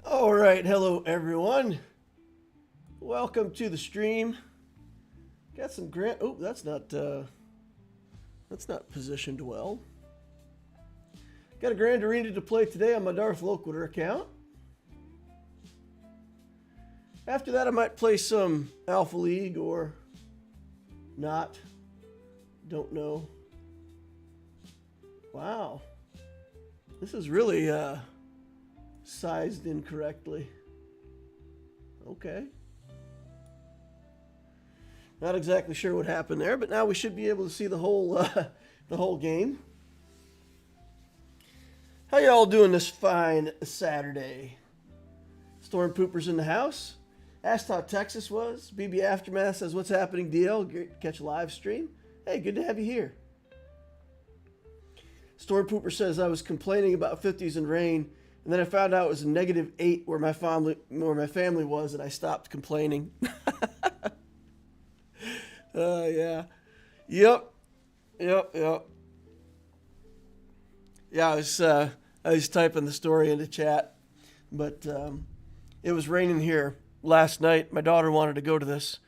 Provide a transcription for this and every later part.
All right, hello everyone. Welcome to the stream. Got some grant. Oh, that's not positioned well. Got a Grand Arena to play today on my Darth Loquitur account. After that, I might play some Alpha League or not. Don't know. Wow, this is really sized incorrectly. Okay. Not exactly sure what happened there, but now we should be able to see the whole game. How y'all doing this fine Saturday? Storm Poopers in the house. Asked how Texas was. BB Aftermath says, "What's happening, DL? Great to catch a live stream. Hey, good to have you here." Storm Pooper says, "I was complaining about 50s and rain, and then I found out it was a -8 where my family was, and I stopped complaining." Yeah. Yep. Yeah, I was typing the story into chat, but it was raining here last night. My daughter wanted to go to this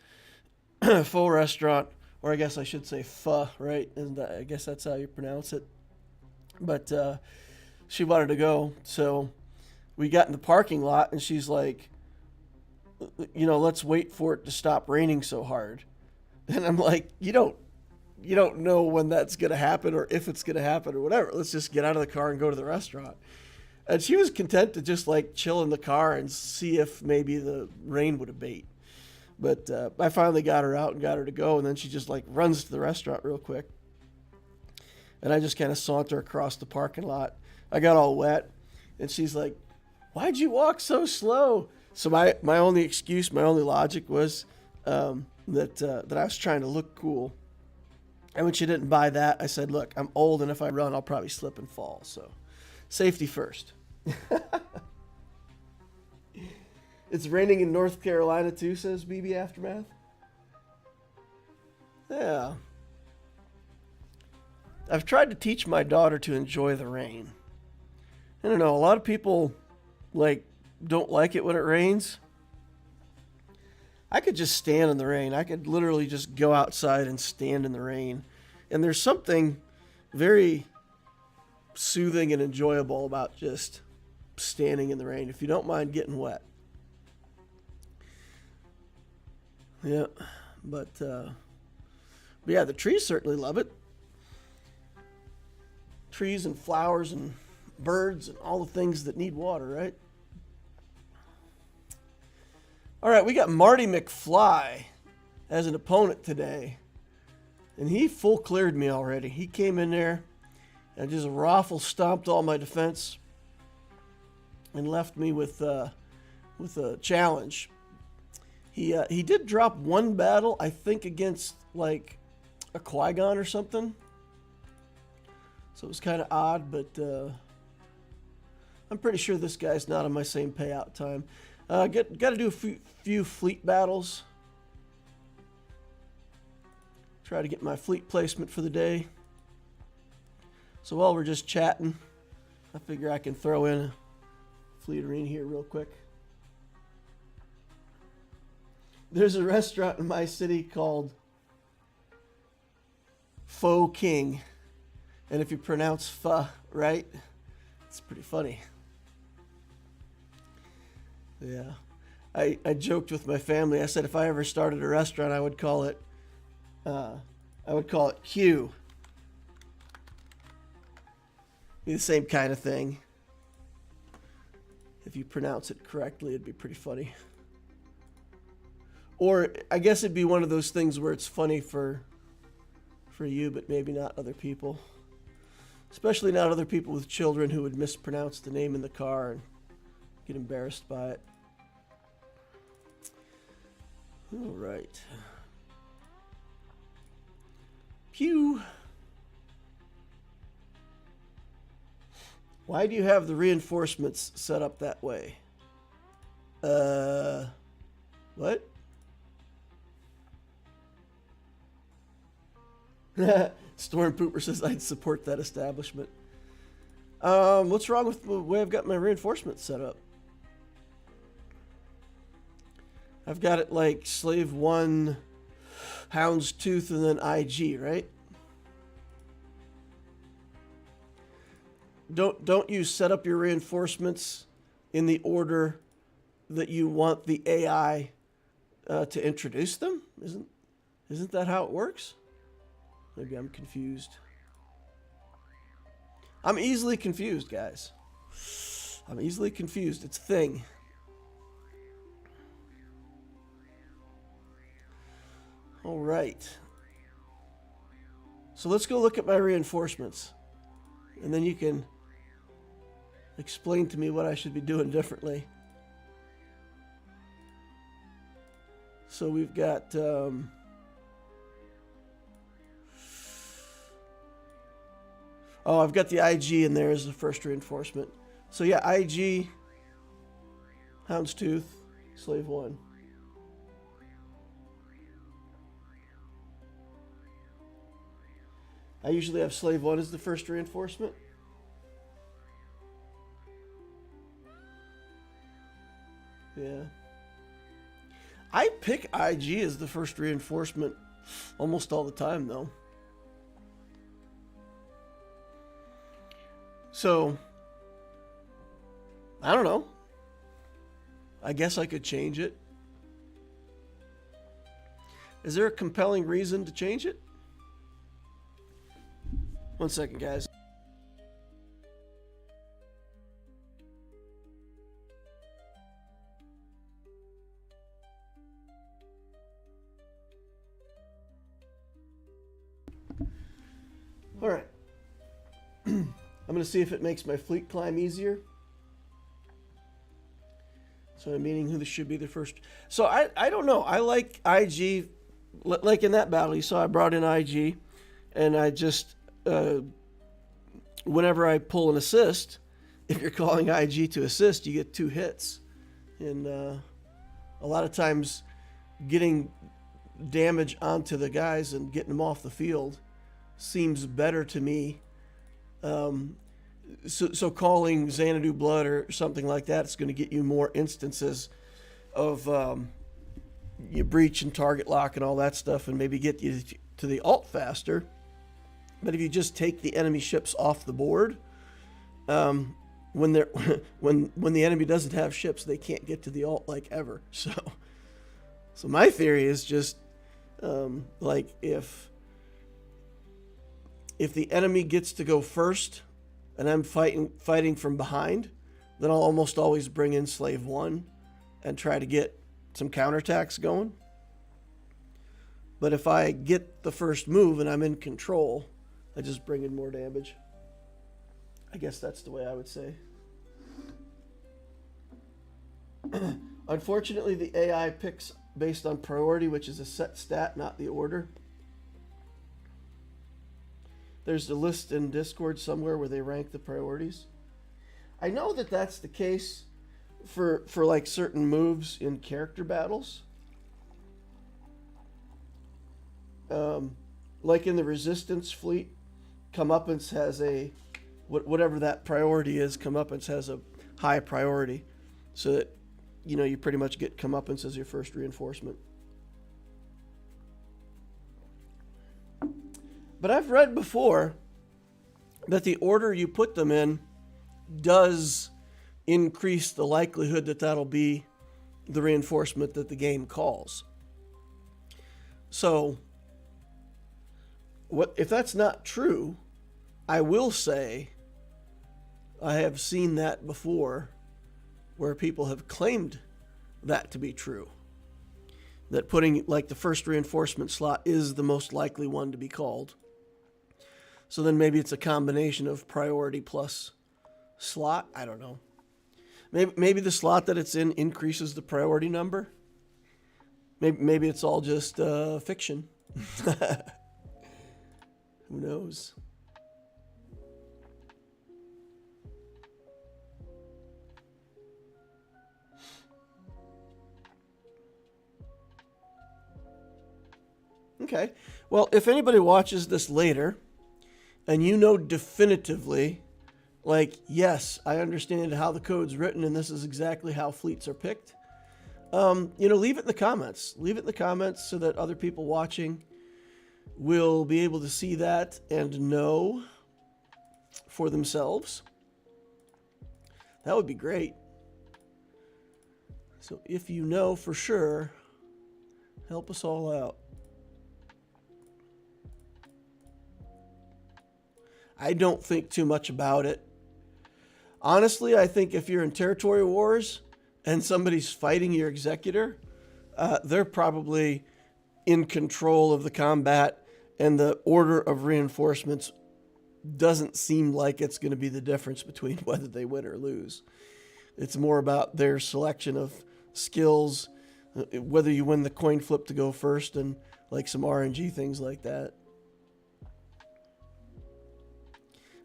pho restaurant, or I guess I should say pho, right? And I guess that's how you pronounce it. But she wanted to go, so we got in the parking lot, and she's like, let's wait for it to stop raining so hard. And I'm like, you don't know when that's gonna happen or if it's gonna happen or whatever. Let's just get out of the car and go to the restaurant. And she was content to just like chill in the car and see if maybe the rain would abate. But I finally got her out and got her to go, and then she just like runs to the restaurant real quick. And I just kind of saunter across the parking lot. I got all wet, and she's like, "Why'd you walk so slow?" So my only excuse, my only logic was that I was trying to look cool. And when she didn't buy that, I said, "Look, I'm old, and if I run, I'll probably slip and fall. So safety first." It's raining in North Carolina too, says BB Aftermath. Yeah. I've tried to teach my daughter to enjoy the rain. I don't know, a lot of people don't like it when it rains. I could just stand in the rain. I could literally just go outside and stand in the rain. And there's something very soothing and enjoyable about just standing in the rain if you don't mind getting wet. Yeah, but yeah, the trees certainly love it. Trees and flowers and birds and all the things that need water, right? All right, we got Marty McFly as an opponent today. And he full cleared me already. He came in there and just raffle stomped all my defense and left me with a challenge. He did drop one battle, I think, against like a Qui-Gon or something. So it was kind of odd, but I'm pretty sure this guy's not on my same payout time. Got to do a few fleet battles. Try to get my fleet placement for the day. So while we're just chatting, I figure I can throw in a fleet arena here real quick. There's a restaurant in my city called Pho King. And if you pronounce pho right, it's pretty funny. Yeah. I joked with my family. I said if I ever started a restaurant, I would call it Q. Be the same kind of thing. If you pronounce it correctly, it'd be pretty funny. Or I guess it'd be one of those things where it's funny for you, but maybe not other people. Especially not other people with children who would mispronounce the name in the car and get embarrassed by it. All right. Pew. Why do you have the reinforcements set up that way? What? Storm Pooper says I'd support that establishment. What's wrong with the way I've got my reinforcements set up? I've got it like Slave 1, Houndstooth, and then IG, right? Don't you set up your reinforcements in the order that you want the AI to introduce them? Isn't that how it works? Maybe I'm confused. I'm easily confused, guys. I'm easily confused. It's a thing. All right. So let's go look at my reinforcements. And then you can explain to me what I should be doing differently. So we've got... oh, I've got the IG in there as the first reinforcement. So yeah, IG, Houndstooth, Slave 1. I usually have Slave 1 as the first reinforcement. Yeah. I pick IG as the first reinforcement almost all the time, though. So, I don't know. I guess I could change it. Is there a compelling reason to change it? One second, guys. All right. I'm going to see if it makes my fleet climb easier. So I'm meaning who should be the first. So I don't know. I like IG. Like in that battle, you saw I brought in IG. And I just, whenever I pull an assist, if you're calling IG to assist, you get 2 hits. And a lot of times getting damage onto the guys and getting them off the field seems better to me. So calling Xanadu Blood or something like that is going to get you more instances of you breach and target lock and all that stuff, and maybe get you to the ult faster. But if you just take the enemy ships off the board, when they're when the enemy doesn't have ships, they can't get to the ult like ever. So my theory is just like if the enemy gets to go first and I'm fighting from behind, then I'll almost always bring in Slave 1 and try to get some counterattacks going. But if I get the first move and I'm in control, I just bring in more damage. I guess that's the way I would say. Unfortunately, the AI picks based on priority, which is a set stat, not the order. There's a list in Discord somewhere where they rank the priorities. I know that that's the case for like certain moves in character battles. Like in the Resistance fleet, Comeuppance has a, whatever that priority is, Comeuppance has a high priority. So that, you know, you pretty much get Comeuppance as your first reinforcement. But I've read before that the order you put them in does increase the likelihood that that'll be the reinforcement that the game calls. So, if that's not true, I will say I have seen that before where people have claimed that to be true. That putting like the first reinforcement slot is the most likely one to be called. So then maybe it's a combination of priority plus slot. I don't know. Maybe the slot that it's in increases the priority number. Maybe it's all just fiction. Who knows? Okay. Well, if anybody watches this later and you know definitively, like, yes, I understand how the code's written and this is exactly how fleets are picked, leave it in the comments. Leave it in the comments so that other people watching will be able to see that and know for themselves. That would be great. So if you know for sure, help us all out. I don't think too much about it. Honestly, I think if you're in territory wars and somebody's fighting your executor, they're probably in control of the combat, and the order of reinforcements doesn't seem like it's going to be the difference between whether they win or lose. It's more about their selection of skills, whether you win the coin flip to go first, and like some RNG things like that.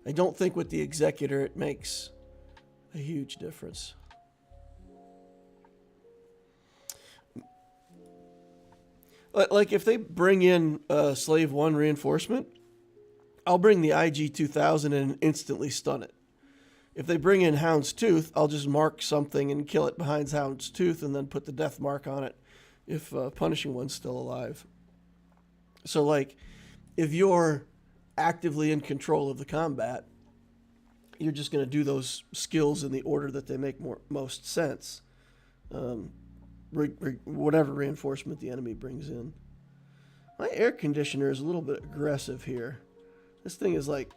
I don't think with the executor it makes a huge difference. Like if they bring in Slave 1 reinforcement, I'll bring the IG-2000 and instantly stun it. If they bring in Hound's Tooth, I'll just mark something and kill it behind Hound's Tooth and then put the death mark on it if Punishing One's still alive. So like, if you're actively in control of the combat, you're just going to do those skills in the order that they make most sense. Whatever reinforcement the enemy brings in. My air conditioner is a little bit aggressive here. This thing is like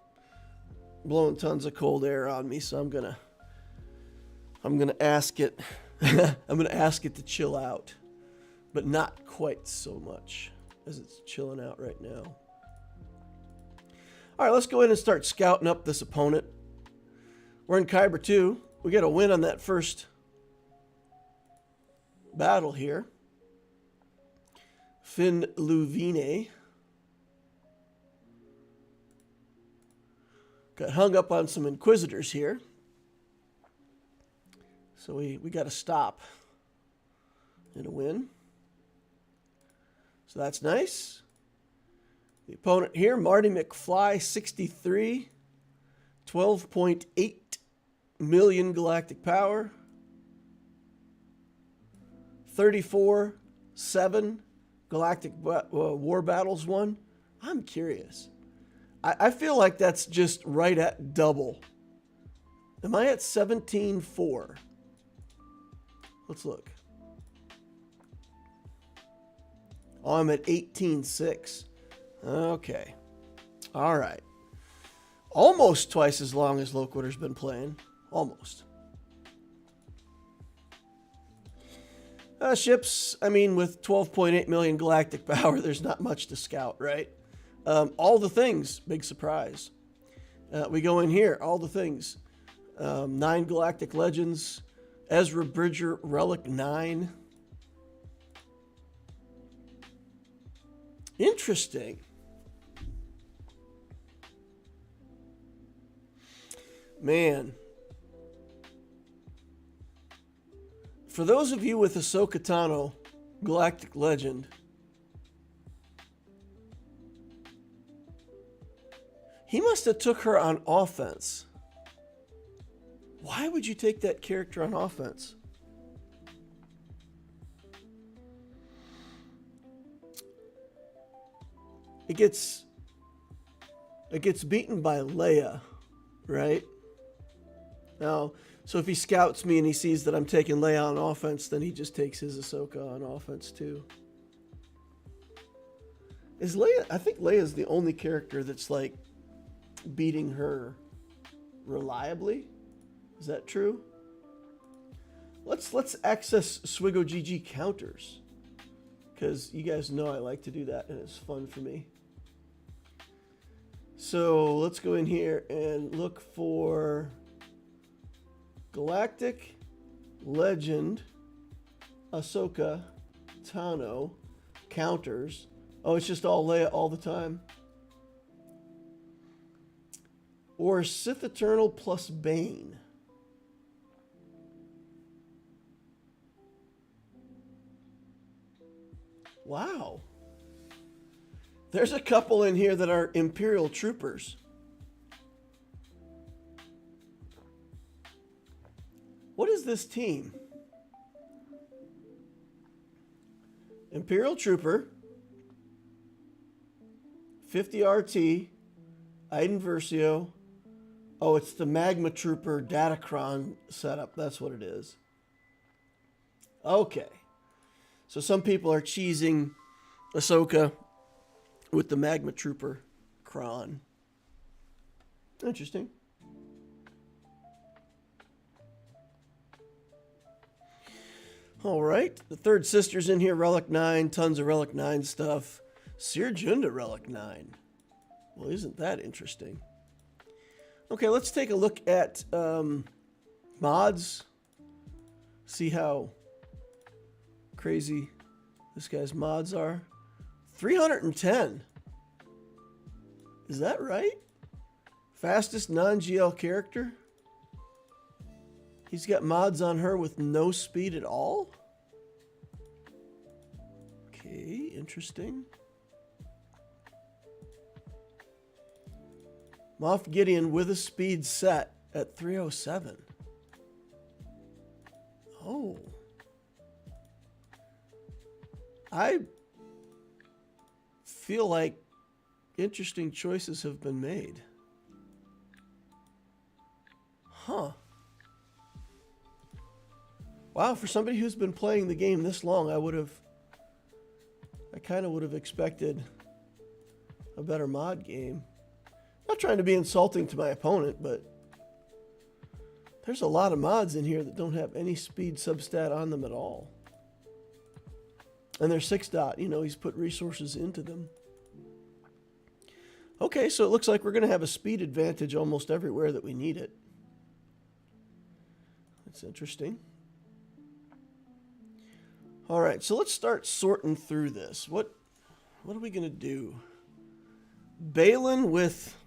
blowing tons of cold air on me, so I'm gonna ask it I'm gonna ask it to chill out, but not quite so much as it's chilling out right now. All right, let's go in and start scouting up this opponent. We're in Kyber 2. We got a win on that first battle here. Finn Luvine got hung up on some Inquisitors here. So we got to stop and a win. So that's nice. The opponent here, Marty McFly, 63, 12.8 million galactic power, 34.7 galactic war battles won. I'm curious. I feel like that's just right at double. Am I at 17.4? Let's look. Oh, I'm at 18.6. Okay. All right. Almost twice as long as Loquitur's been playing. Almost. Ships, I mean, with 12.8 million galactic power, there's not much to scout, right? All the things, big surprise. We go in here, all the things. 9 galactic legends. Ezra Bridger, Relic 9. Interesting. Man. For those of you with Ahsoka Tano, Galactic Legend, he must have took her on offense. Why would you take that character on offense? It gets beaten by Leia, right? Now, so if he scouts me and he sees that I'm taking Leia on offense, then he just takes his Ahsoka on offense too. Is Leia? I think Leia's the only character that's like beating her reliably. Is that true? Let's access SWGOH GG counters, because you guys know I like to do that and it's fun for me. So let's go in here and look for Galactic Legend Ahsoka Tano counters. Oh, it's just all Leia all the time. Or Sith Eternal plus Bane. Wow. There's a couple in here that are Imperial Troopers. What is this team? Imperial Trooper, 50 RT, Iden Versio. Oh, it's the Magma Trooper Datacron setup. That's what it is. Okay. So some people are cheesing Ahsoka with the Magma Trooper Kron. Interesting. All right. The third sister's in here. Relic 9. Tons of Relic 9 stuff. Seer Junda Relic 9. Well, isn't that interesting? Okay, let's take a look at mods. See how crazy this guy's mods are. 310. Is that right? Fastest non-GL character? He's got mods on her with no speed at all? Okay, interesting. Moff Gideon with a speed set at 307. Oh. I feel like interesting choices have been made. Huh. Wow, for somebody who's been playing the game this long, I kind of would have expected a better mod game. Not trying to be insulting to my opponent, but there's a lot of mods in here that don't have any speed substat on them at all. And they're 6 dot, you know, he's put resources into them. Okay, so it looks like we're going to have a speed advantage almost everywhere that we need it. That's interesting. All right, so let's start sorting through this. What are we going to do? Baylan with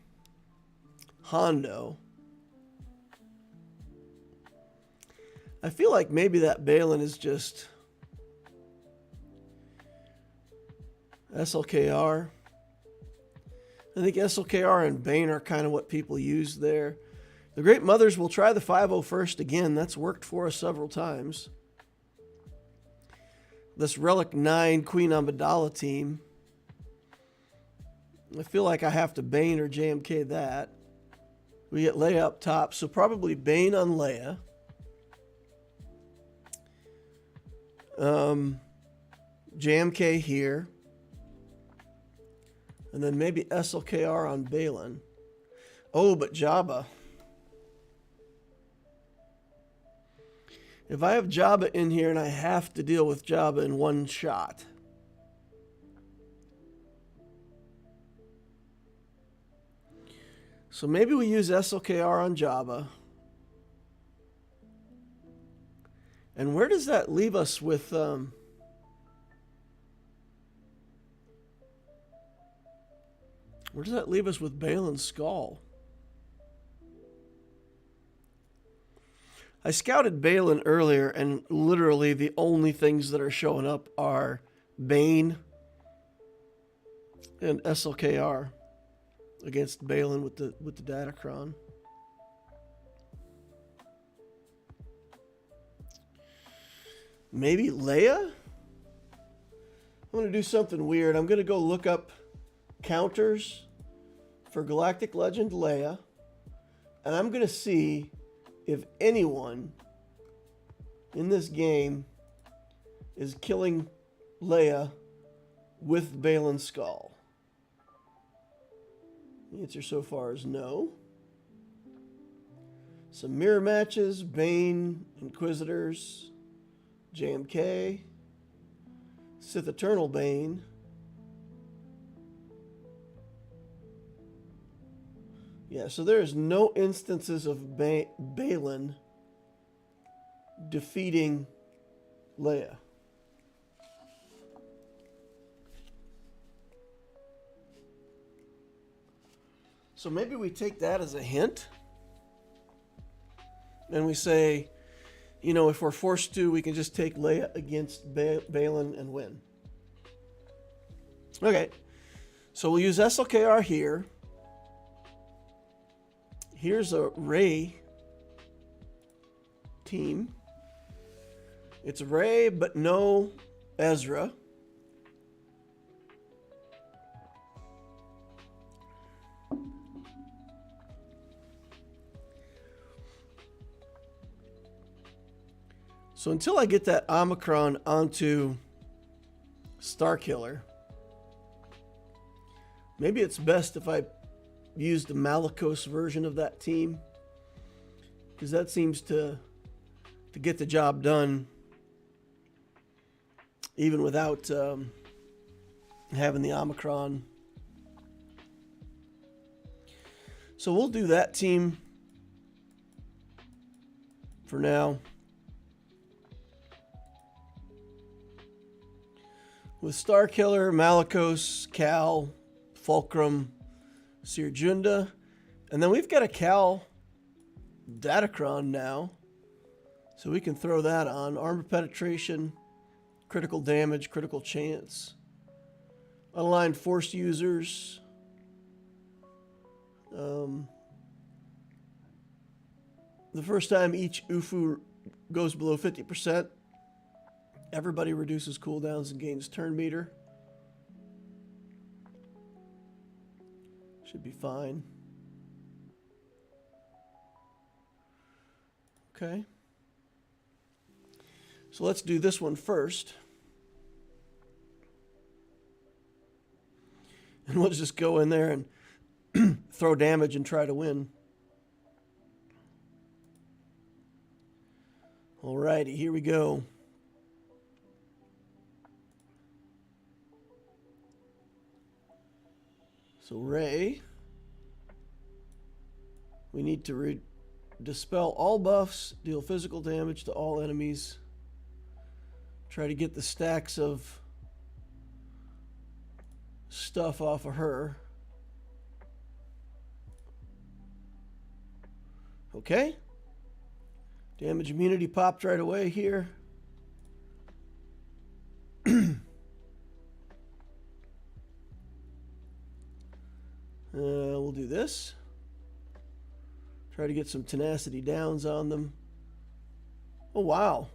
Hondo. I feel like maybe that Baylan is just SLKR. I think SLKR and Bane are kind of what people use there. The Great Mothers will try the 501st again. That's worked for us several times. This Relic 9 Queen Amidala team. I feel like I have to Bane or JMK that. We get Leia up top, so probably Bane on Leia. JMK here. And then maybe SLKR on Baylan. Oh, but Jabba. If I have Jabba in here and I have to deal with Jabba in one shot. So maybe we use SLKR on Jabba. And where does that leave us with... where does that leave us with Baylan's Skull? I scouted Baylan earlier, and literally the only things that are showing up are Bane and SLKR against Baylan with the Datacron. Maybe Leia? I'm going to do something weird. I'm going to go look up counters for Galactic Legend Leia, and I'm going to see if anyone in this game is killing Leia with Baylan's Skull. The answer so far is no. Some mirror matches, Bane, Inquisitors, JMK, Sith Eternal Bane. Yeah, so there is no instances of Baylan defeating Leia. So maybe we take that as a hint. And we say, you know, if we're forced to, we can just take Leia against Baylan and win. Okay, so we'll use SLKR here. Here's a Rey team. It's Rey, but no Ezra. So until I get that Omicron onto Starkiller, maybe it's best if I use the Malicos version of that team, because that seems to get the job done even without having the Omicron. So we'll do that team for now. With Starkiller, Malicos, Cal, Fulcrum, Sirjunda, and then we've got a Cal Datacron now, so we can throw that on. Armor penetration, critical damage, critical chance, unaligned force users. The first time each UFU goes below 50%, everybody reduces cooldowns and gains turn meter. Should be fine. Okay. So let's do this one first. And we'll just go in there and throw damage and try to win. Alrighty, here we go. So Ray, we need to dispel all buffs, deal physical damage to all enemies. Try to get the stacks of stuff off of her. Okay. Damage immunity popped right away here. We'll do this. Try to get some tenacity downs on them. Oh, wow.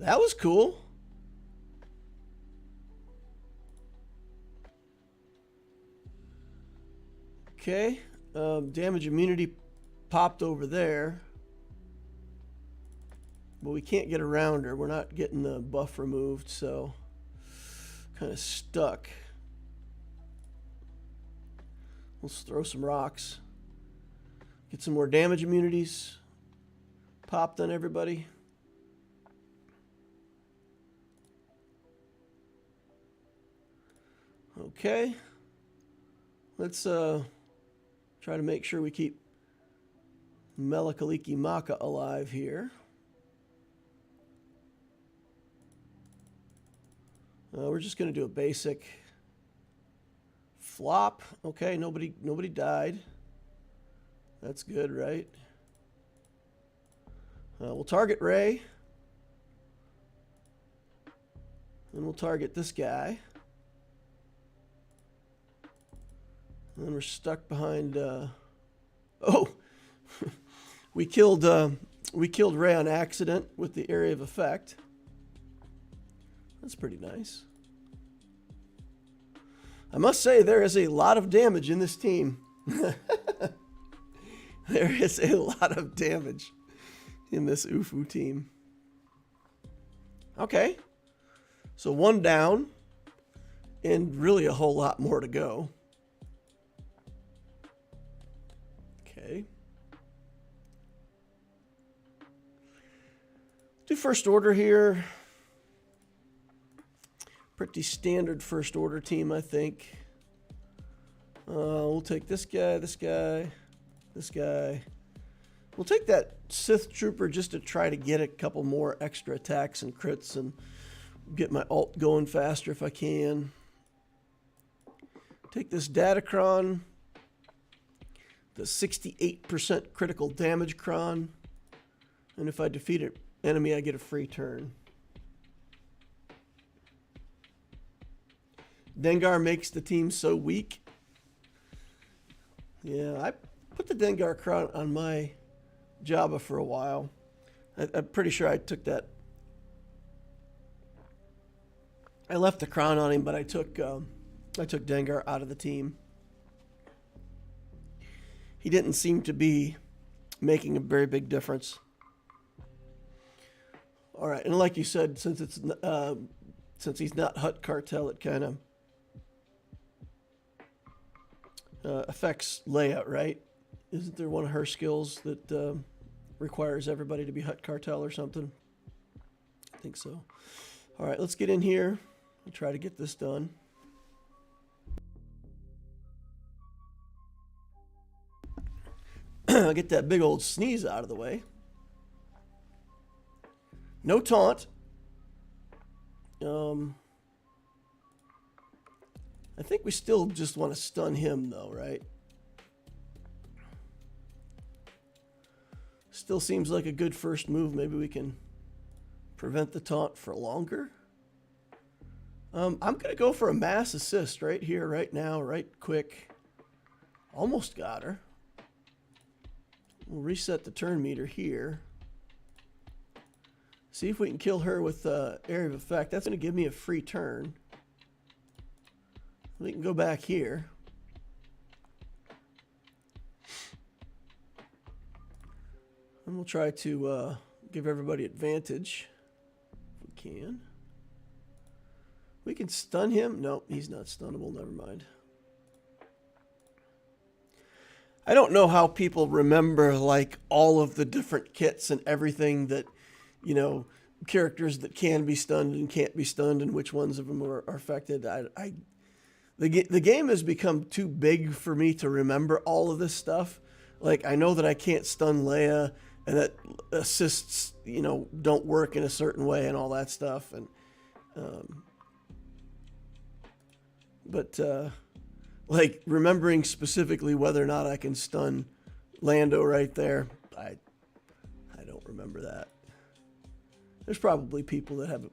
That was cool. Okay. Damage immunity popped over there. But we can't get around her. We're not getting the buff removed, so kind of stuck. Let's throw some rocks. Get some more damage immunities popped on everybody. Okay. Let's try to make sure we keep Melikaliki Maka alive here. We're just going to do a basic flop. Okay, nobody died. That's good, right? We'll target Ray. And we'll target this guy. And then we're stuck behind... Oh! we killed Ray on accident with the area of effect. That's pretty nice. I must say there is a lot of damage in this team. There is a lot of damage in this UFU team. Okay. So one down and really a whole lot more to go. Okay. Do first order here. Pretty standard first order team, I think. We'll take this guy, this guy, this guy. We'll take that Sith Trooper just to try to get a couple more extra attacks and crits and get my ult going faster if I can. Take this Datacron, the 68% critical damage cron. And if I defeat an enemy, I get a free turn. Dengar makes the team so weak. Yeah, I put the Dengar cron on my Jabba for a while. I'm pretty sure I took that. I left the cron on him, but I took Dengar out of the team. He didn't seem to be making a very big difference. All right, and like you said, since he's not Hut Cartel, it kind of affects Leia, right? Isn't there one of her skills that requires everybody to be Hut Cartel or something? I think so. All right, let's get in here and try to get this done. I'll get that big old sneeze out of the way. No taunt. I think we still just want to stun him, though, right? Still seems like a good first move. Maybe we can prevent the taunt for longer. I'm going to go for a mass assist right here, right now, right quick. Almost got her. We'll reset the turn meter here. See if we can kill her with area of effect. That's going to give me a free turn. We can go back here. And we'll try to give everybody advantage if we can. We can stun him. No, he's not stunnable. Never mind. I don't know how people remember like all of the different kits and everything that, you know, characters that can be stunned and can't be stunned and which ones of them are affected. The game has become too big for me to remember all of this stuff. Like, I know that I can't stun Leia and that assists, you know, don't work in a certain way and all that stuff. And, like, remembering specifically whether or not I can stun Lando right there, I don't remember that. There's probably people that have a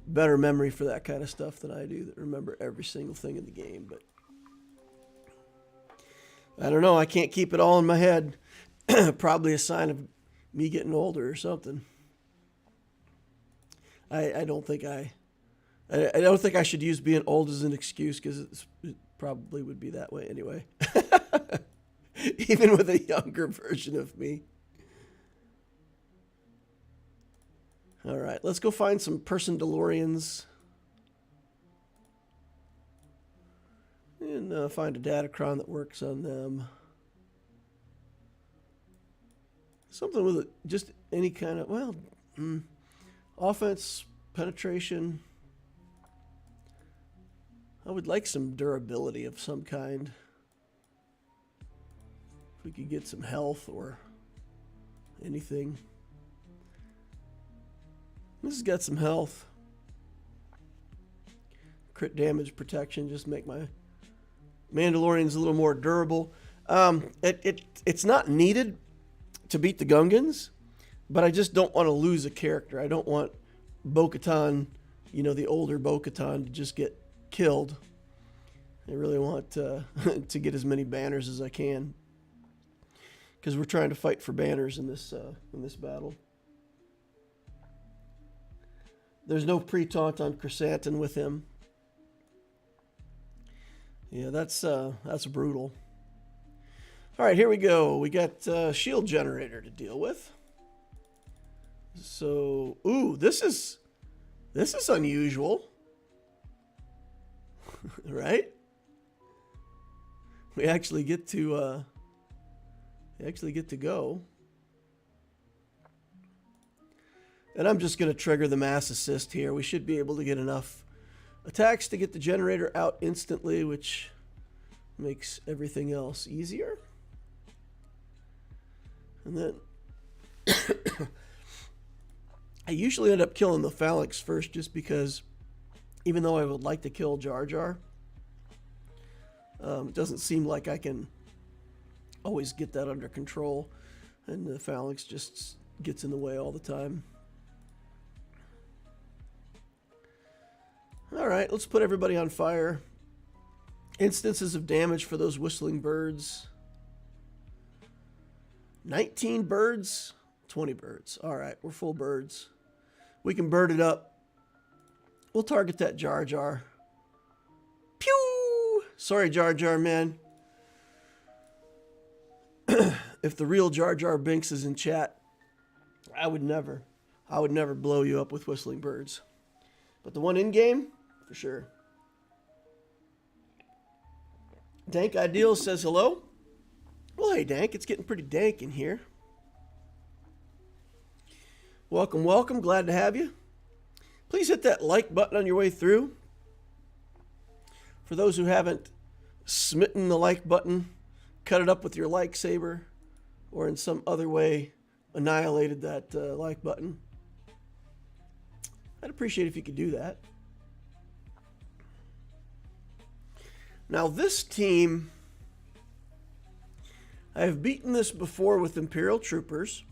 better memory for that kind of stuff than I do, that remember every single thing in the game, but I don't know. I can't keep it all in my head. Probably a sign of me getting older or something. I don't think I should use being old as an excuse, because it probably would be that way anyway. Even with a younger version of me. All right, let's go find some person DeLoreans. And find a Datacron that works on them. Something with just any kind of, well, offense, penetration. I would like some durability of some kind. If we could get some health or anything. This has got some health. Crit damage protection, just make my Mandalorians a little more durable. It's not needed to beat the Gungans, but I just don't want to lose a character. I don't want Bo-Katan, you know, the older Bo-Katan, to just get killed. I really want to get as many banners as I can, because we're trying to fight for banners in this battle. There's no pre-taunt on Chrysanthemum with him. Yeah, that's brutal. All right, here we go. We got shield generator to deal with. So, ooh, this is unusual, right? We actually get to go. And I'm just going to trigger the mass assist here. We should be able to get enough attacks to get the generator out instantly, which makes everything else easier. And then I usually end up killing the phalanx first, just because even though I would like to kill Jar Jar, it doesn't seem like I can always get that under control, and the phalanx just gets in the way all the time. All right, let's put everybody on fire. Instances of damage for those whistling birds. 19 birds, 20 birds. All right, we're full birds. We can bird it up. We'll target that Jar Jar. Pew! Sorry, Jar Jar, man. If the real Jar Jar Binks is in chat, I would never. I would never blow you up with whistling birds. But the one in game, for sure. Dank Ideal says hello. Well, hey, Dank, it's getting pretty dank in here. Welcome, welcome. Glad to have you. Please hit that like button on your way through. For those who haven't smitten the like button, cut it up with your like saber, or in some other way annihilated that like button, I'd appreciate if you could do that. Now this team, I have beaten this before with Imperial Troopers.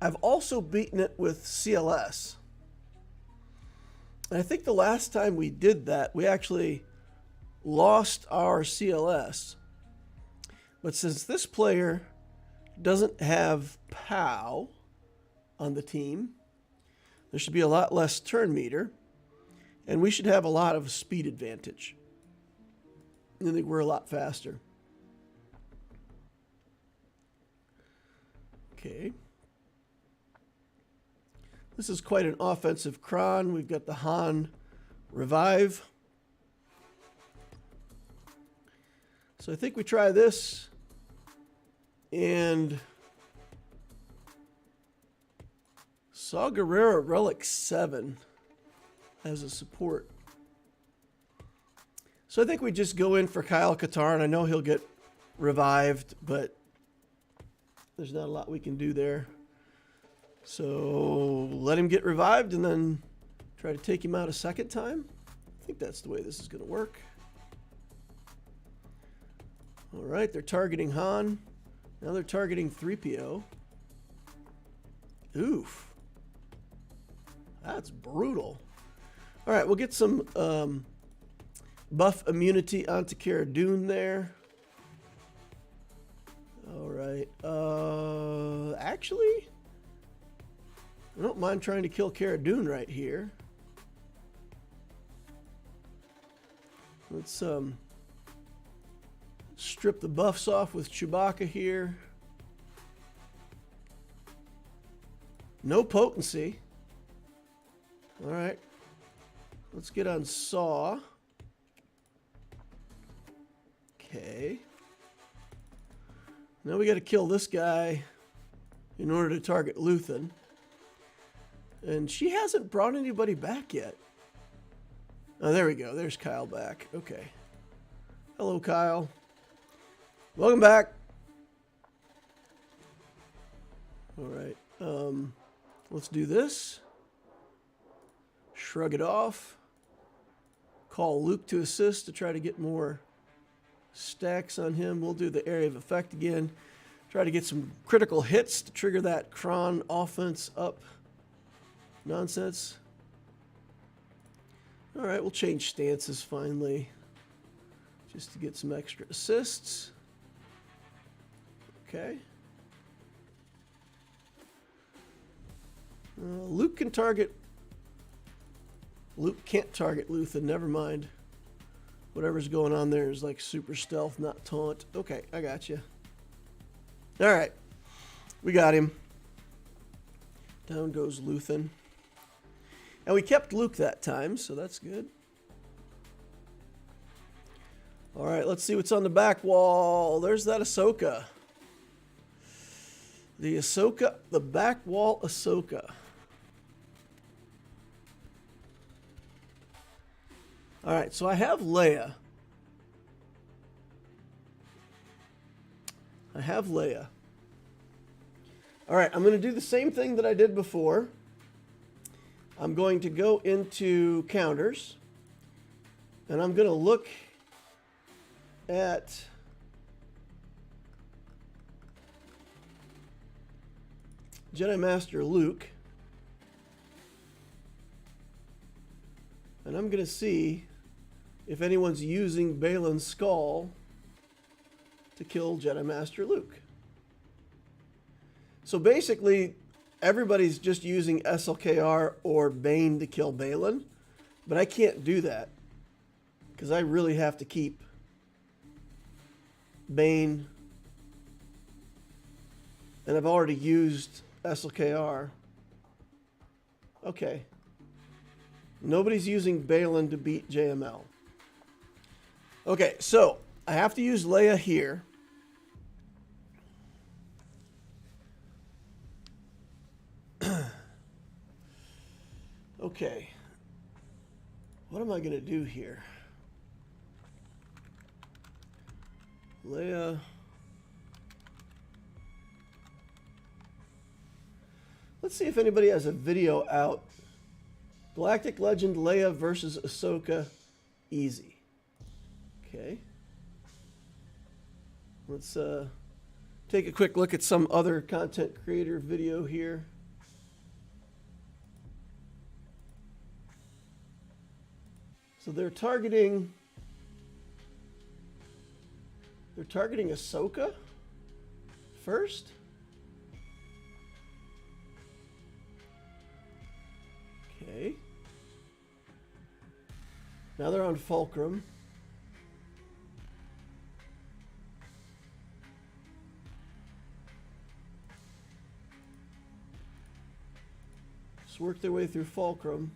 I've also beaten it with CLS. And I think the last time we did that, we actually lost our CLS. But since this player doesn't have POW on the team, there should be a lot less turn meter, and we should have a lot of speed advantage. I think we're a lot faster. Okay. This is quite an offensive cron. We've got the Han Revive. So I think we try this and Saw Gerrera Relic 7 as a support. So I think we just go in for Kyle Katarn. I know he'll get revived, but there's not a lot we can do there. So let him get revived and then try to take him out a second time. I think that's the way this is going to work. All right, they're targeting Han. Now they're targeting 3PO. Oof. That's brutal. All right, we'll get some buff immunity onto Cara Dune there. All right. Actually, I don't mind trying to kill Cara Dune right here. Let's strip the buffs off with Chewbacca here. No potency. All right. Let's get on Saw. Okay. Now we got to kill this guy in order to target Luthen. And she hasn't brought anybody back yet. Oh, there we go. There's Kyle back. Okay. Hello, Kyle. Welcome back. All right. Let's do this. Shrug it off. Call Luke to assist to try to get more stacks on him. We'll do the area of effect again. Try to get some critical hits to trigger that Kron offense up nonsense. All right, we'll change stances finally, just to get some extra assists. Okay. Luke can target. Luke can't target Luthen. Never mind. Whatever's going on there is like super stealth, not taunt. Okay, I got you. All right, we got him. Down goes Luthen. And we kept Luke that time, so that's good. All right, let's see what's on the back wall. There's that Ahsoka. The Ahsoka, the back wall Ahsoka. All right, so I have Leia. I have Leia. All right, I'm going to do the same thing that I did before. I'm going to go into counters, and I'm going to look at Jedi Master Luke, and I'm going to see if anyone's using Baylan's skull to kill Jedi Master Luke. So basically, everybody's just using SLKR or Bane to kill Baylan, but I can't do that because I really have to keep Bane, and I've already used SLKR. Okay. Nobody's using Baylan to beat JML. Okay, so I have to use Leia here. Okay. What am I going to do here? Leia. Let's see if anybody has a video out. Galactic Legend Leia versus Ahsoka. Easy. Okay. Let's take a quick look at some other content creator video here. So they're targeting Ahsoka first. Okay. Now they're on Fulcrum. Just work their way through Fulcrum.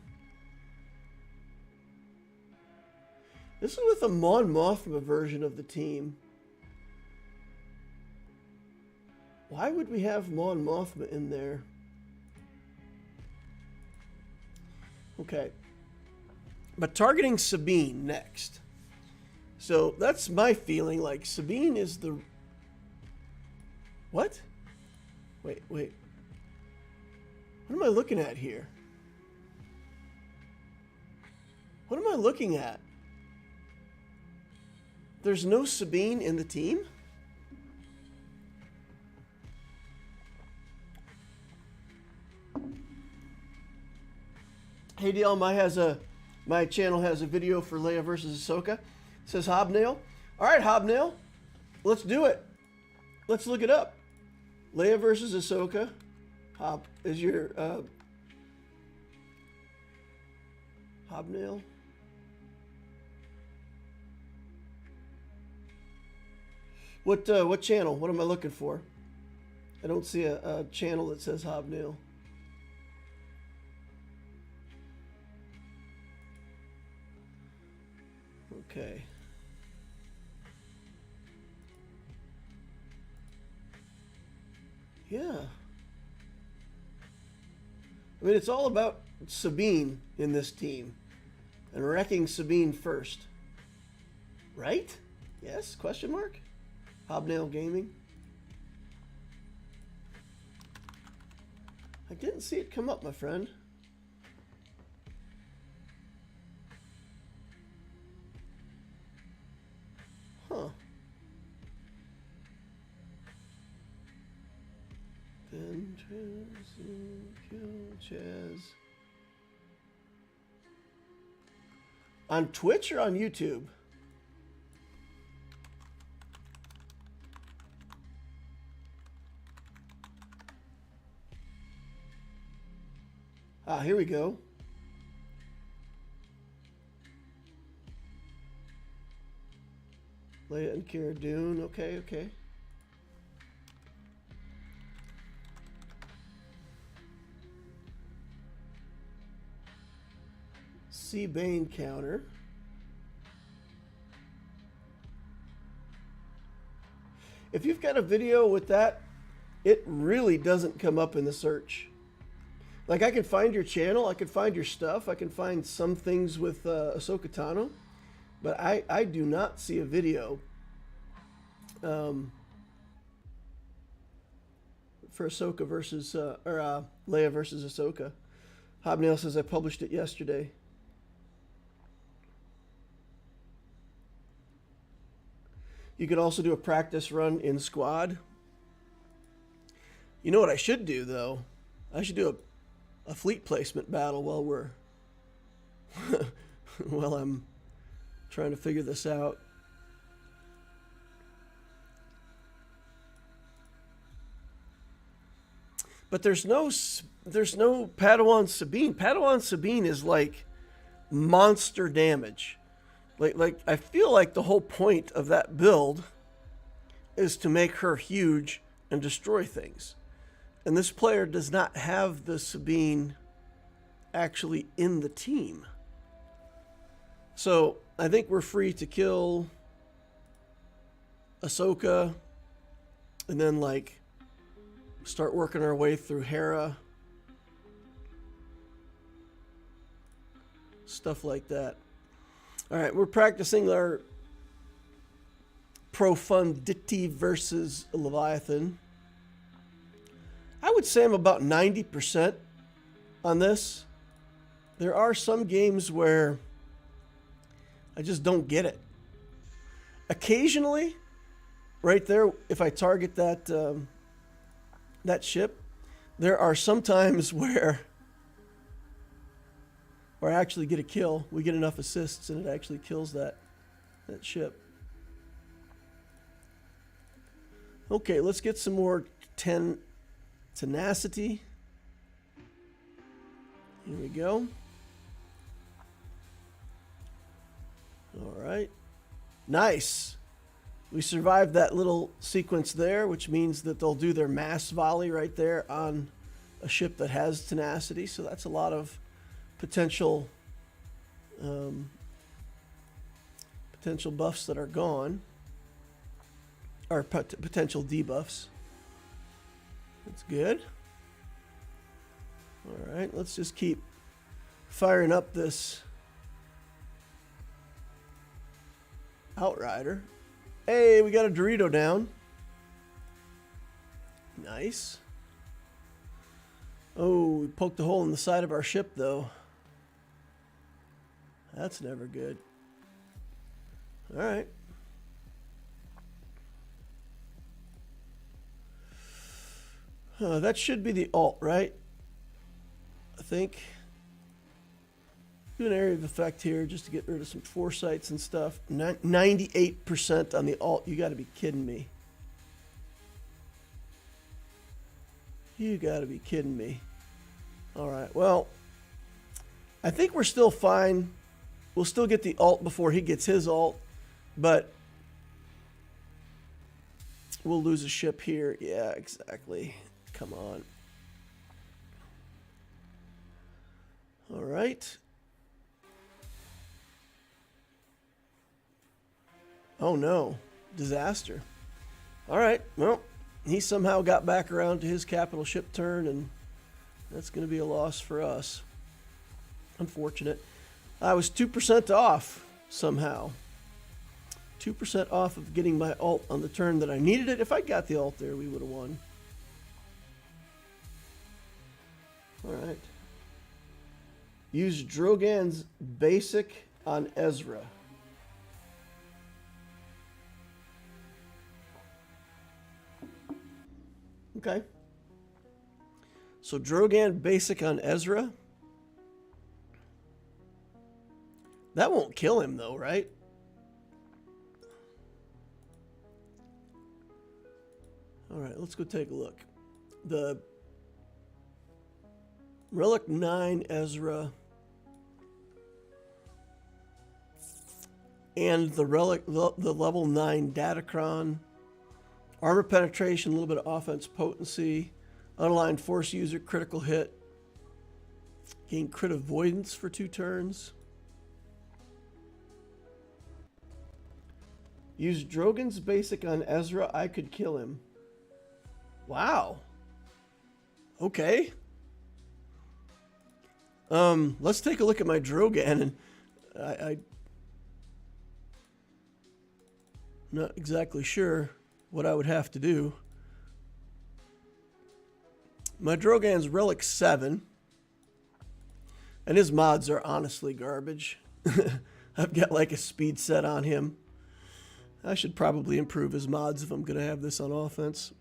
This is with a Mon Mothma version of the team. Why would we have Mon Mothma in there? Okay. But targeting Sabine next. So that's my feeling, like Sabine is the... What? Wait. What am I looking at here? What am I looking at? There's no Sabine in the team? Hey DL, my channel has a video for Leia versus Ahsoka. It says Hobnail. All right, Hobnail. Let's do it. Let's look it up. Leia versus Ahsoka. Hob is your Hobnail. What channel? What am I looking for? I don't see a channel that says Hobnail. Okay. Yeah. I mean, it's all about Sabine in this team and wrecking Sabine first. Right? Yes? Question mark? Hobnail Gaming. I didn't see it come up, my friend. Huh. Then kill Chaz. On Twitch or on YouTube? Ah, here we go. Leia and Cara Dune. Okay. C Bane counter. If you've got a video with that, it really doesn't come up in the search. Like, I can find your channel, I can find your stuff, I can find some things with Ahsoka Tano, but I do not see a video for Ahsoka versus, Leia versus Ahsoka. Hobnail says I published it yesterday. You could also do a practice run in squad. You know what I should do, though? I should do a fleet placement battle while we're while I'm trying to figure this out. But there's no Padawan Sabine. Padawan Sabine is like monster damage. Like I feel like the whole point of that build is to make her huge and destroy things. And this player does not have the Sabine actually in the team. So I think we're free to kill Ahsoka and then like start working our way through Hera. Stuff like that. All right, we're practicing our profundity versus Leviathan. I would say I'm about 90% on this. There are some games where I just don't get it. Occasionally, right there, if I target that that ship, there are some times where I actually get a kill. We get enough assists and it actually kills that ship. Okay, let's get some more tenacity. Here we go. All right. Nice. We survived that little sequence there, which means that they'll do their mass volley right there on a ship that has tenacity. So that's a lot of potential potential buffs that are gone, or potential debuffs. That's good. All right, let's just keep firing up this Outrider. Hey, we got a Dorito down. Nice. Oh, we poked a hole in the side of our ship, though. That's never good. All right. That should be the alt, right? I think. Do an area of effect here just to get rid of some foresights and stuff. 98% on the alt. You got to be kidding me. You got to be kidding me. All right. Well, I think we're still fine. We'll still get the alt before he gets his alt, but we'll lose a ship here. Yeah, exactly. Come on. All right. Oh no, disaster. All right, well, he somehow got back around to his capital ship turn, and that's going to be a loss for us. Unfortunate. I was 2% off somehow. 2% off of getting my alt on the turn that I needed it. If I got the alt there, we would have won. All right. Use Drogan's basic on Ezra. Okay. So Drogan basic on Ezra. That won't kill him though, right? All right, let's go take a look. The Relic 9 Ezra and the level 9 Datacron. Armor penetration, a little bit of offense potency. Unaligned force user, critical hit. Gain crit avoidance for 2 turns. Use Drogan's basic on Ezra. I could kill him. Wow. Okay. Let's take a look at my Drogan, and I'm not exactly sure what I would have to do. My Drogan's Relic 7, and his mods are honestly garbage. I've got like a speed set on him. I should probably improve his mods if I'm going to have this on offense.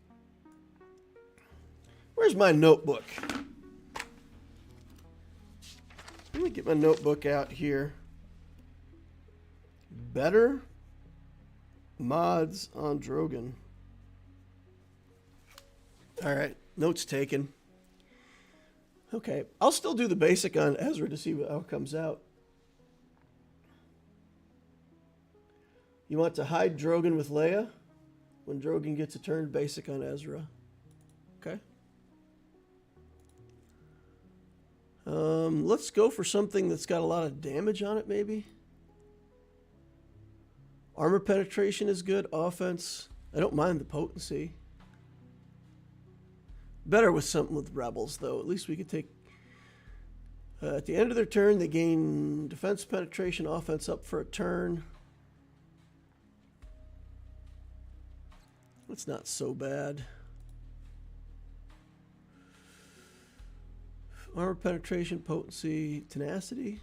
Where's my notebook? Let me get my notebook out here. Better mods on Drogan. All right, notes taken. Okay, I'll still do the basic on Ezra to see how it comes out. You want to hide Drogan with Leia when Drogan gets a turn basic on Ezra. Okay. Let's go for something that's got a lot of damage on it, maybe. Armor penetration is good. Offense, I don't mind the potency. Better with something with rebels, though. At least we could take... at the end of their turn, they gain defense penetration, offense up for a turn. That's not so bad. Armor penetration, potency, tenacity.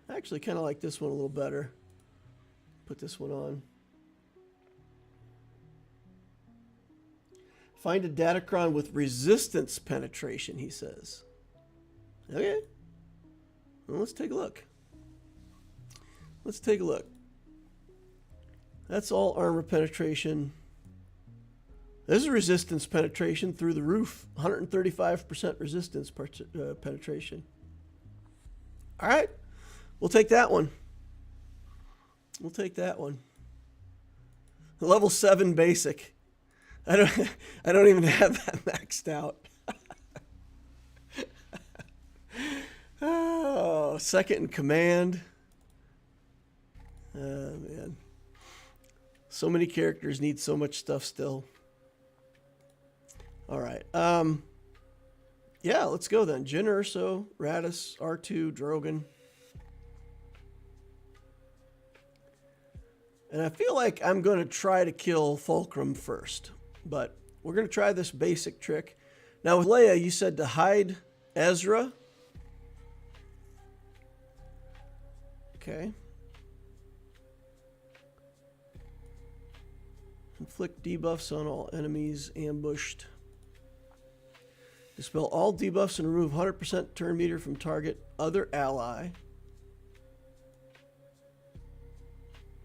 I actually kind of like this one a little better. Put this one on. Find a Datacron with resistance penetration, he says. Okay. Well, let's take a look. Let's take a look. That's all armor penetration. This is resistance penetration through the roof. 135% resistance penetration. All right. We'll take that one. We'll take that one. Level 7 basic. I don't even have that maxed out. Oh, second in command. Oh, man. So many characters need so much stuff still. All right. Yeah, let's go then. Jyn Erso, Raddus, R2, Drogon. And I feel like I'm going to try to kill Fulcrum first. But we're going to try this basic trick. Now with Leia, you said to hide Ezra. Okay. Inflict debuffs on all enemies ambushed. Dispel all debuffs and remove 100% turn meter from target other ally.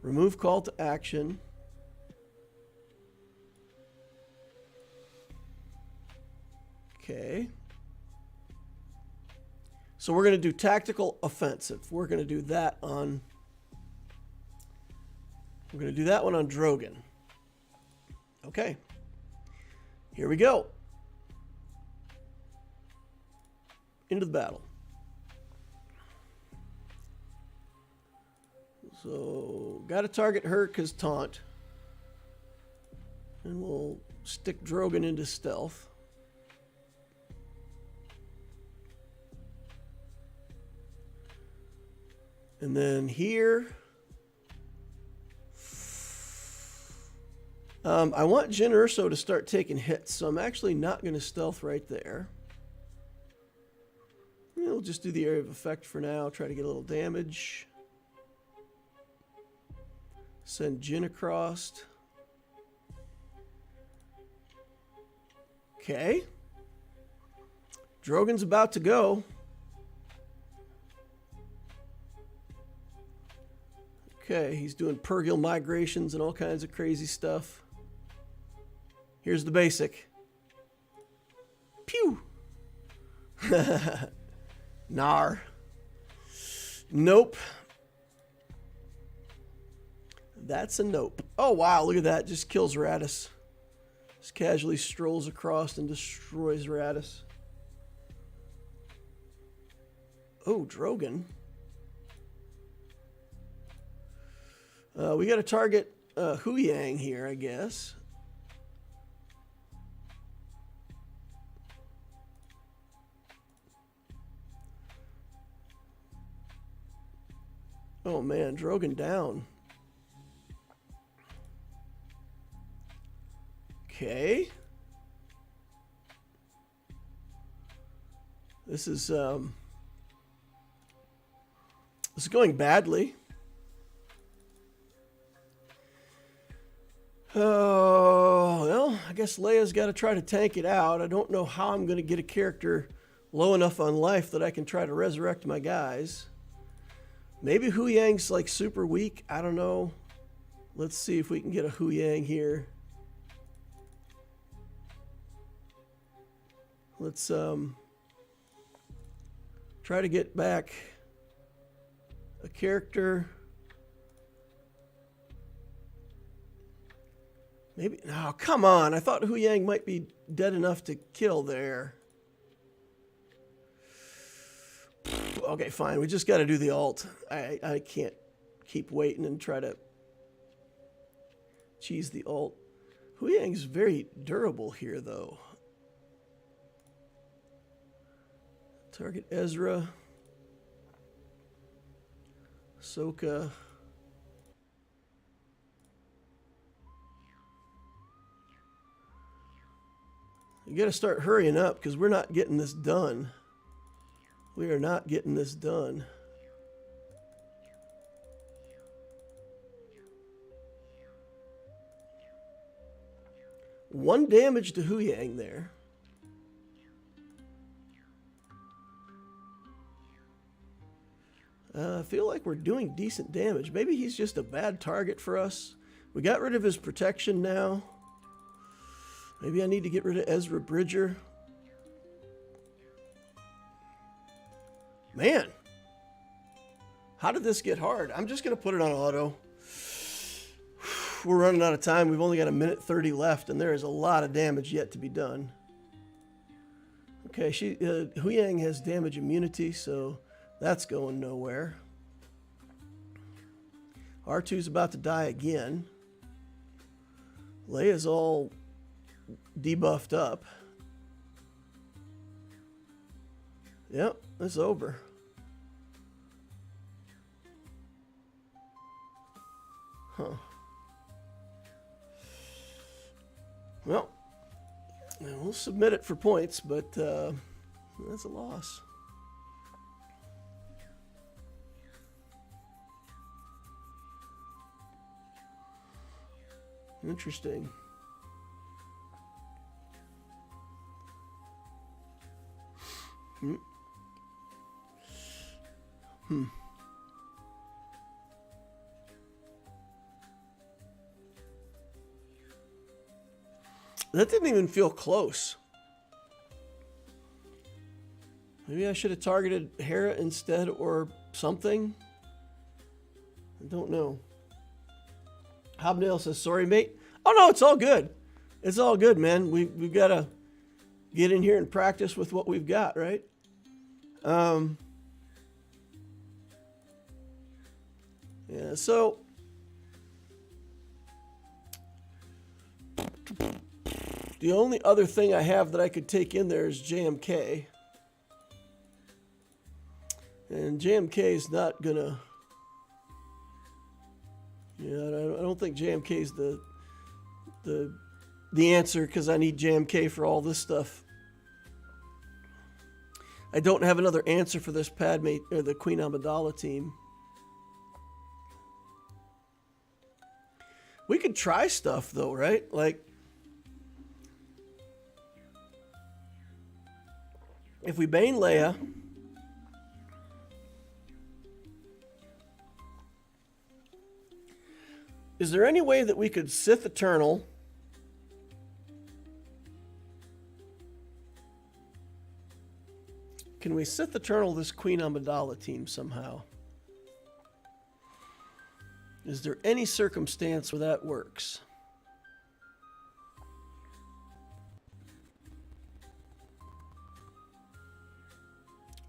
Remove call to action. Okay. So we're going to do tactical offensive. We're going to do that on... We're going to do that one on Drogon. Okay. Here we go. Into the battle. So, got to target her because taunt. And we'll stick Drogon into stealth. And then here, I want Jyn Erso to start taking hits, so I'm actually not going to stealth right there. We'll just do the area of effect for now, try to get a little damage. Send Jyn across. Okay. Drogon's about to go. Okay, he's doing Purgil migrations and all kinds of crazy stuff. Here's the basic. Pew! Nar. Nope. That's a nope. Oh, wow, look at that. Just kills Raddus. Just casually strolls across and destroys Raddus. Oh, Drogon. We got to target Huyang here, I guess. Oh man, Drogon down. Okay. This is going badly. Oh, well, I guess Leia's got to try to tank it out. I don't know how I'm going to get a character low enough on life that I can try to resurrect my guys. Maybe Huyang's like super weak. I don't know. Let's see if we can get a Huyang here. Let's try to get back a character. Maybe, oh, come on. I thought Huyang might be dead enough to kill there. Okay, fine. We just got to do the alt. I can't keep waiting and try to cheese the alt. Hu Yang's very durable here, though. Target Ezra. Ahsoka. You got to start hurrying up because we're not getting this done. We are not getting this done. One damage to Hu Yang there. I feel like we're doing decent damage. Maybe he's just a bad target for us. We got rid of his protection now. Maybe I need to get rid of Ezra Bridger. Man, how did this get hard? I'm just going to put it on auto. We're running out of time. We've only got 1:30 left, and there is a lot of damage yet to be done. Okay, Hu Yang has damage immunity, so that's going nowhere. R2's about to die again. Leia's all debuffed up. Yep, it's over. Huh. Well, we'll submit it for points, but that's a loss. Interesting. That didn't even feel close. Maybe I should have targeted Hera instead or something. I don't know. Hobnail says, sorry, mate. Oh, no, it's all good. It's all good, man. We've got to get in here and practice with what we've got, right? Yeah, so the only other thing I have that I could take in there is JMK. And JMK is not gonna... Yeah, I don't think JMK is the answer, because I need JMK for all this stuff. I don't have another answer for this Padme or the Queen Amidala team. We could try stuff though, right? Like, if we Bane Leia, is there any way that we could Sith Eternal Can we Sith Eternal this Queen Amidala team somehow? Is there any circumstance where that works?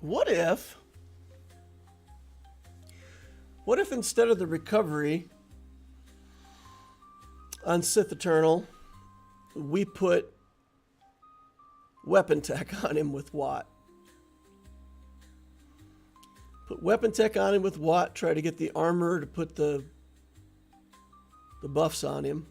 What if instead of the recovery on Sith Eternal, we put weapon tech on him with Watt? Put weapon tech on him with Watt, try to get the armor to put the buffs on him.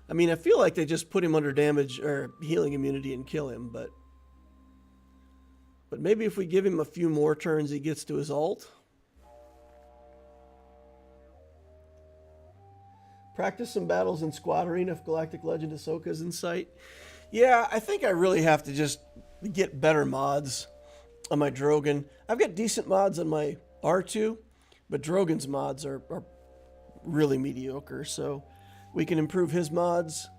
I mean, I feel like they just put him under damage or healing immunity and kill him, but maybe if we give him a few more turns, he gets to his ult. Practice some battles in Squad Arena if Galactic Legend Ahsoka's in sight. Yeah, I think I really have to just get better mods on my Drogon. I've got decent mods on my R2, but Drogon's mods are really mediocre, so we can improve his mods.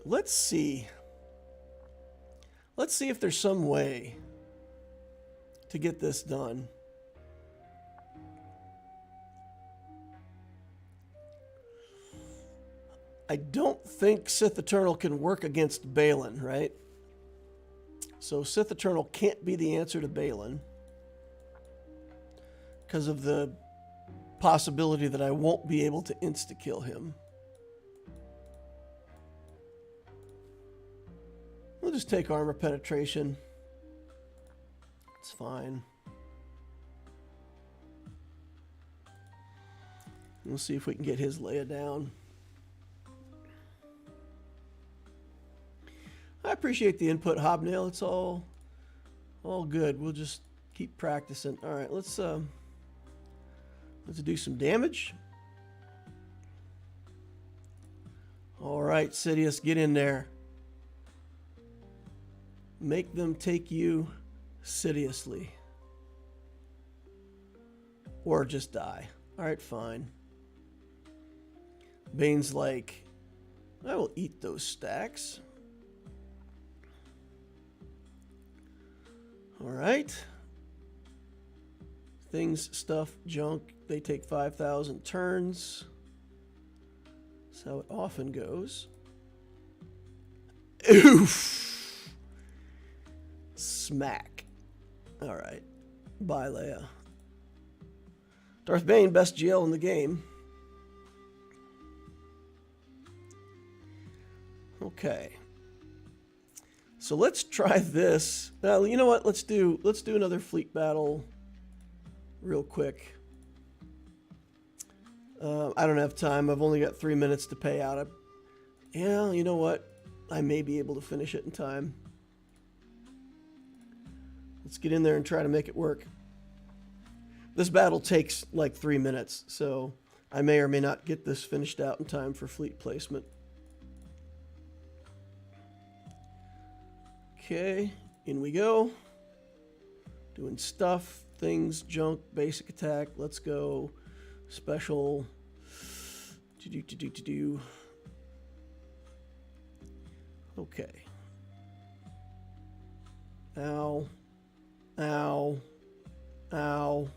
Let's see. Let's see if there's some way to get this done. I don't think Sith Eternal can work against Baylan, right? So Sith Eternal can't be the answer to Baylan because of the possibility that I won't be able to insta-kill him. We'll just take armor penetration. It's fine. We'll see if we can get his Leia down. I appreciate the input, Hobnail. It's all good. We'll just keep practicing. All right, let's do some damage. All right, Sidious, get in there. Make them take you seriously. Or just die. All right, fine. Bane's like, I will eat those stacks. All right. Things, stuff, junk. They take 5,000 turns. That's how it often goes. Oof. Smack. All right. Bye, Leia. Darth Bane, best GL in the game. Okay. So let's try this. You know what? Let's do another fleet battle real quick. I don't have time. I've only got 3 minutes to pay out. Yeah, you know what? I may be able to finish it in time. Let's get in there and try to make it work. This battle takes like 3 minutes, so I may or may not get this finished out in time for fleet placement. Okay, in we go. Doing stuff, things, junk, basic attack. Let's go. Special. Okay. Ow. Ow. Ow.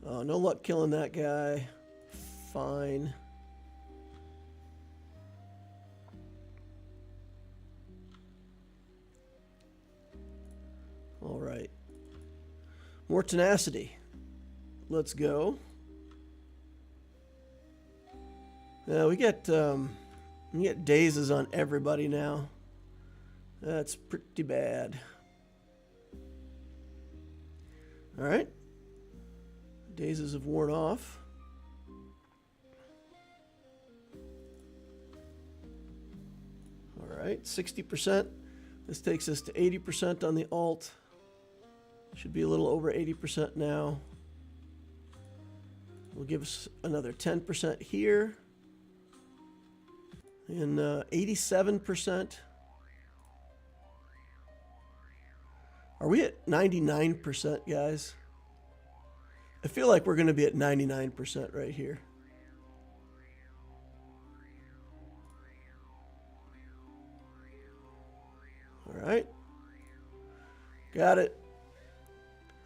Oh, no luck killing that guy. Fine. All right. More tenacity. Let's go. Now we get dazes on everybody now. That's pretty bad. All right. Dazes have worn off. All right, 60%. This takes us to 80% on the alt. Should be a little over 80% now. We'll give us another 10% here. And 87%. Are we at 99%, guys? I feel like we're going to be at 99% right here. All right. Got it.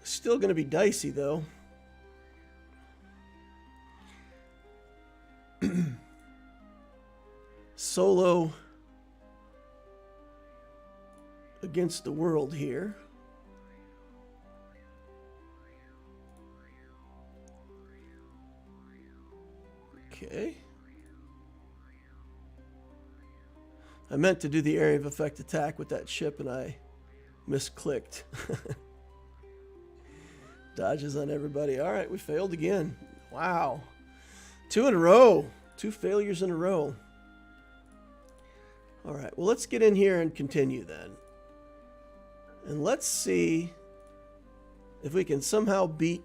Still going to be dicey, though. Solo against the world here. Okay. I meant to do the area of effect attack with that ship and I misclicked. Dodges on everybody. All right, we failed again. Wow. 2 in a row. 2 failures in a row. All right, well, let's get in here and continue then. And let's see if we can somehow beat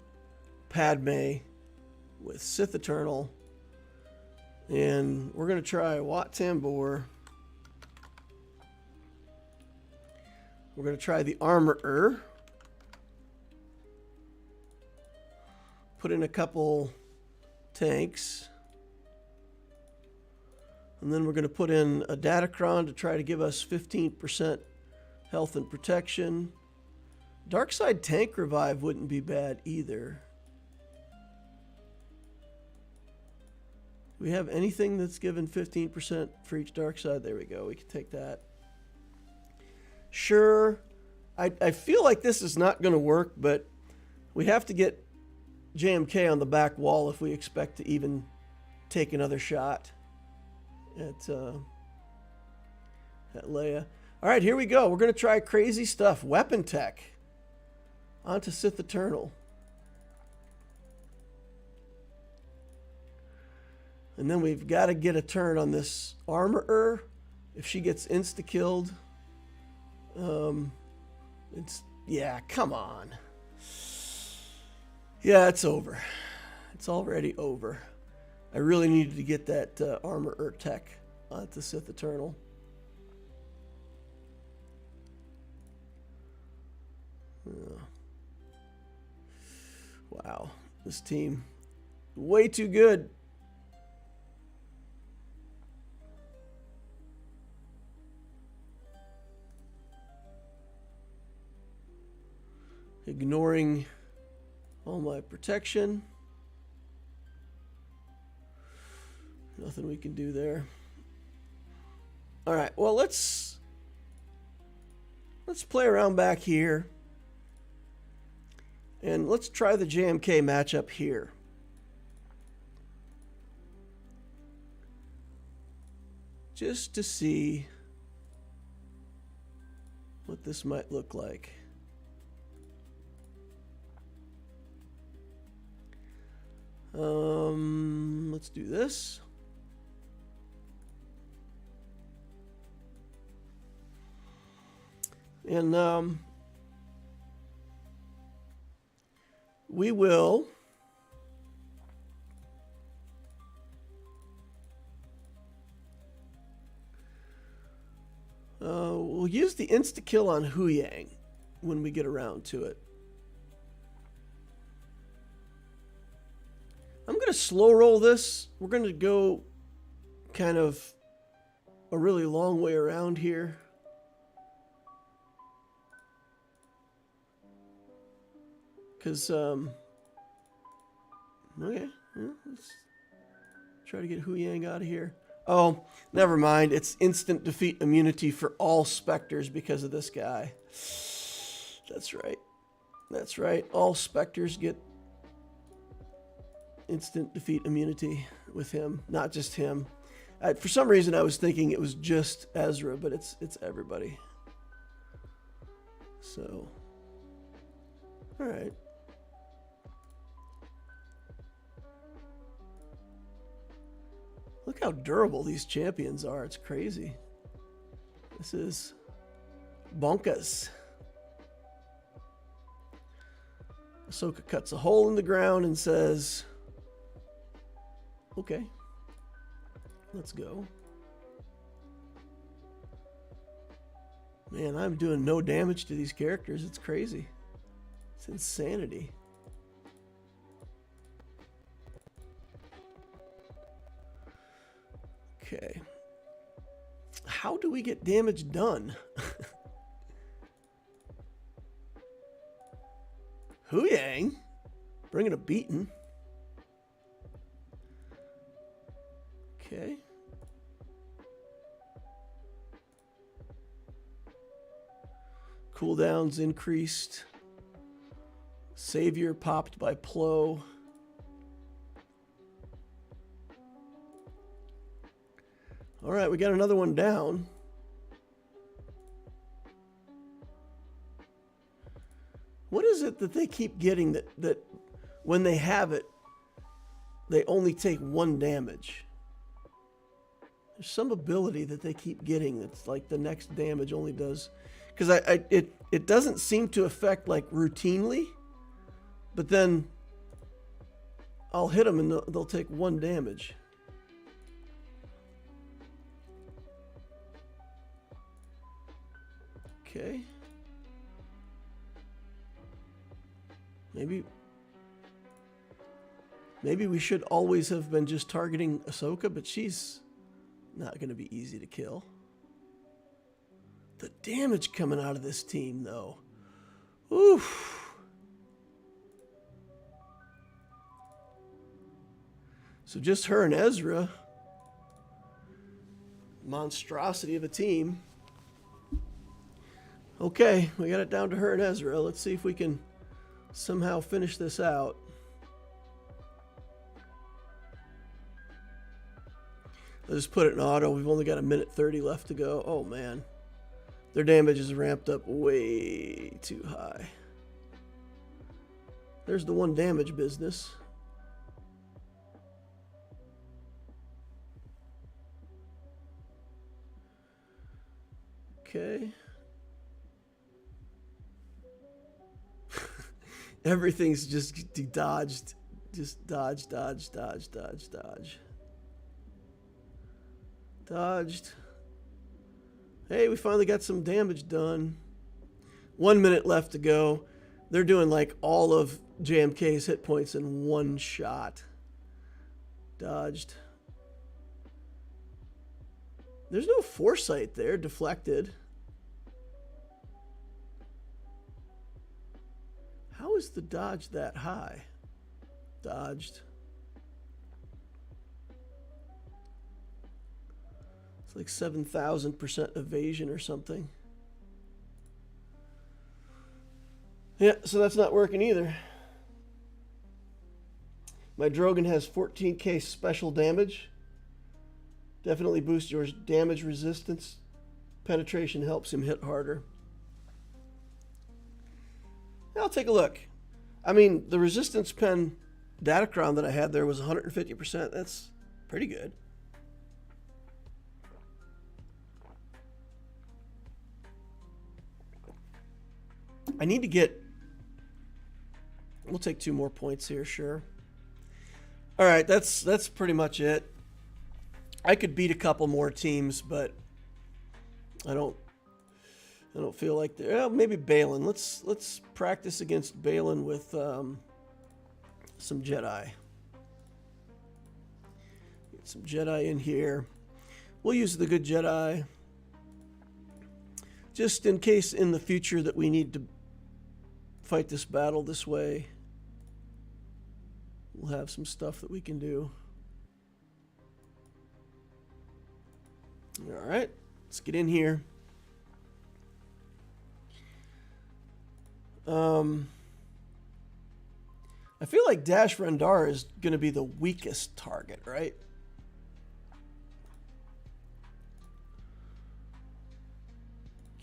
Padme with Sith Eternal. And we're going to try Wat Tambor. We're going to try the Armorer. Put in a couple tanks. And then we're going to put in a Datacron to try to give us 15% health and protection. Darkside Tank Revive wouldn't be bad either. Do we have anything that's given 15% for each dark side? There we go. We can take that. Sure. I feel like this is not going to work, but we have to get JMK on the back wall if we expect to even take another shot at Leia. All right, here we go. We're going to try crazy stuff. Weapon tech. Onto Sith Eternal. And then we've got to get a turn on this armorer. If she gets insta-killed, yeah, come on. Yeah, it's over. It's already over. I really needed to get that armorer tech onto Sith Eternal. Wow, this team, way too good. Ignoring all my protection. Nothing we can do there. All right, well, let's play around back here. And let's try the JMK matchup here. Just to see what this might look like. Let's do this. And we will we'll use the insta-kill on Huyang when we get around to it. I'm going to slow roll this. We're going to go kind of a really long way around here. Because, okay, yeah, let's try to get Huyang out of here. Oh, never mind. It's instant defeat immunity for all Spectres because of this guy. That's right. That's right. All Spectres get instant defeat immunity with him, not just him. For some reason, I was thinking it was just Ezra, but it's everybody. So, all right. Look how durable these champions are. It's crazy. This is bonkers. Ahsoka cuts a hole in the ground and says, okay, let's go. Man, I'm doing no damage to these characters. It's crazy. It's insanity. Okay. How do we get damage done? Huyang bringing a beating. Okay. Cooldowns increased. Savior popped by Plo. All right, we got another one down. What is it that they keep getting that when they have it, they only take 1 damage? There's some ability that they keep getting that's like the next damage only does, because it doesn't seem to affect like routinely, but then I'll hit them and they'll take 1 damage. Okay. Maybe we should always have been just targeting Ahsoka, but she's not going to be easy to kill. The damage coming out of this team, though. Oof. So just her and Ezra. Monstrosity of a team. Okay, we got it down to her and Ezra. Let's see if we can somehow finish this out. I'll just put it in auto. We've only got 1:30 left to go. Oh, man. Their damage is ramped up way too high. There's the 1 damage business. Okay. Everything's just dodged. Just dodge, dodge, dodge, dodge, dodge. Dodged. Hey, we finally got some damage done. 1 minute left to go. They're doing like all of JMK's hit points in 1 shot. Dodged. There's no foresight there. Deflected. How is the dodge that high? Dodged. It's like 7,000% evasion or something. Yeah, so that's not working either. My Drogon has 14k special damage. Definitely boosts your damage resistance. Penetration helps him hit harder. I'll take a look. I mean, the resistance pen Datacron that I had there was 150%. That's pretty good. I need to get... We'll take 2 more points here, sure. All right, that's pretty much it. I could beat a couple more teams, but I don't feel like well, maybe Baylan. Let's practice against Baylan with some Jedi. Get some Jedi in here. We'll use the good Jedi just in case in the future that we need to fight this battle this way. We'll have some stuff that we can do. All right, let's get in here. I feel like Dash Rendar is going to be the weakest target, right?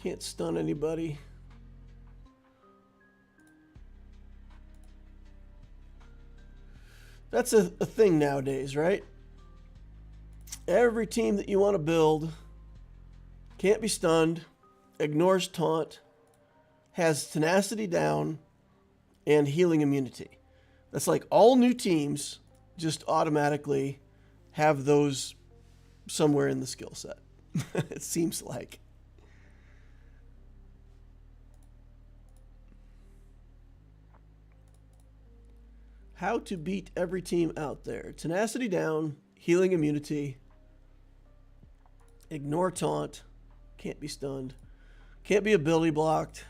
Can't stun anybody. That's a thing nowadays, right? Every team that you want to build can't be stunned, ignores taunt, has tenacity down, and healing immunity. That's like all new teams just automatically have those somewhere in the skill set. It seems like. How to beat every team out there. Tenacity down, healing immunity, ignore taunt, can't be stunned, can't be ability blocked,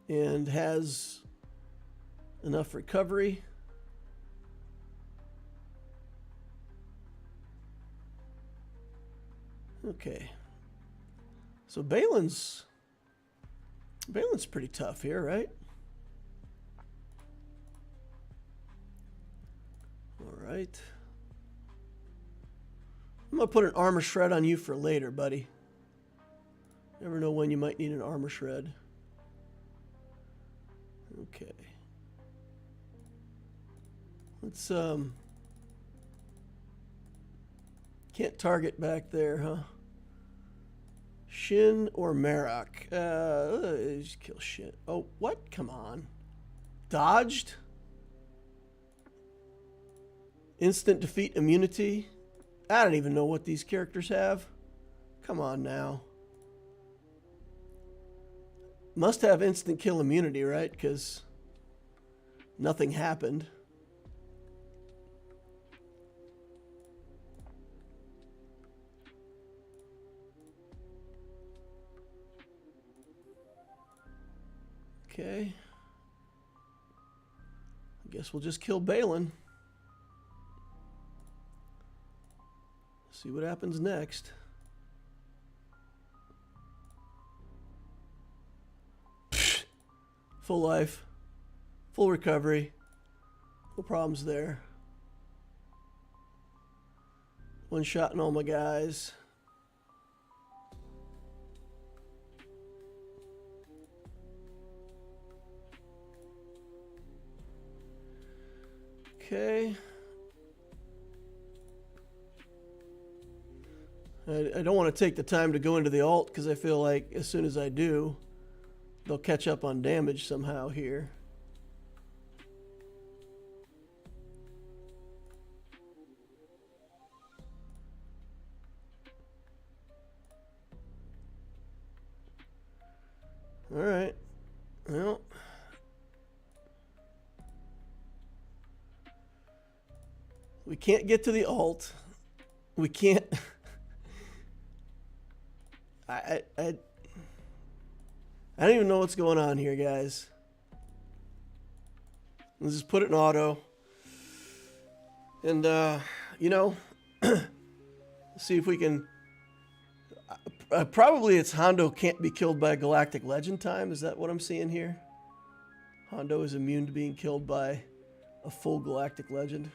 and has enough recovery. Okay. So Baylan's pretty tough here, right? All right. I'm going to put an armor shred on you for later, buddy. Never know when you might need an armor shred. Okay. Let's, can't target back there, huh? Shin or Marok? Just kill Shin. Oh, what? Come on. Dodged? Instant defeat immunity? I don't even know what these characters have. Come on now. Must have instant kill immunity, right? Because nothing happened. Okay. Guess we'll just kill Baylan. See what happens next. Pfft. Full life. Full recovery. No problems there. One shot in all my guys. Okay. I don't want to take the time to go into the alt because I feel like as soon as I do, they'll catch up on damage somehow here. All right. Well, we can't get to the alt. We can't. I don't even know what's going on here, guys. Let's just put it in auto. And, you know, see if we can... probably it's Hondo can't be killed by a Galactic Legend time. Is that what I'm seeing here? Hondo is immune to being killed by a full Galactic Legend.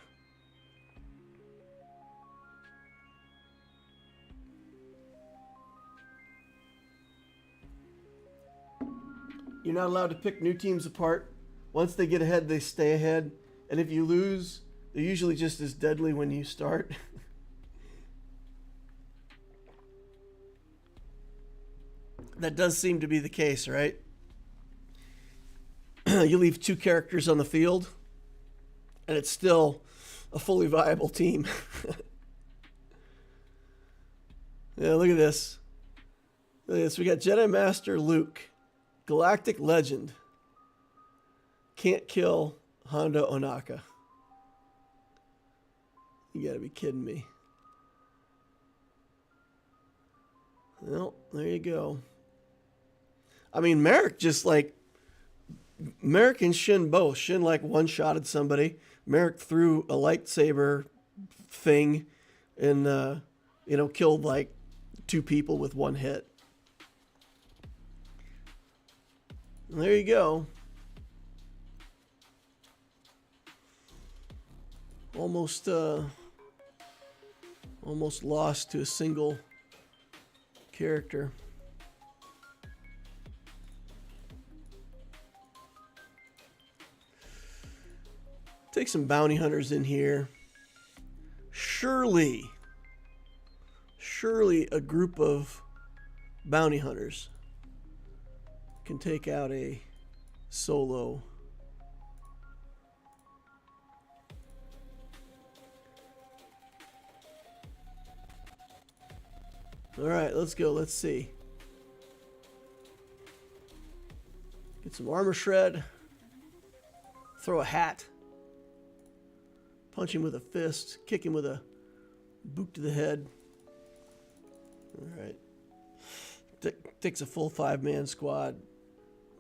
You're not allowed to pick new teams apart. Once they get ahead, they stay ahead. And if you lose, they're usually just as deadly when you start. That does seem to be the case, right? You leave two characters on the field, and it's still a fully viable team. Yeah, look at this. Look at this. We got Jedi Master Luke. Galactic Legend. Can't kill Hondo Ohnaka. You gotta be kidding me. Well, there you go. I mean, Merrick just like... Merrick and Shin both. Shin like one-shotted somebody. Merrick threw a lightsaber thing and, you know, killed like 2 people with 1 hit. There you go. Almost lost to a single character. Take some bounty hunters in here. Surely a group of bounty hunters can take out a solo. All right, let's go. Let's see. Get some armor shred. Throw a hat. Punch him with a fist. Kick him with a boot to the head. All right. Takes a full 5-man squad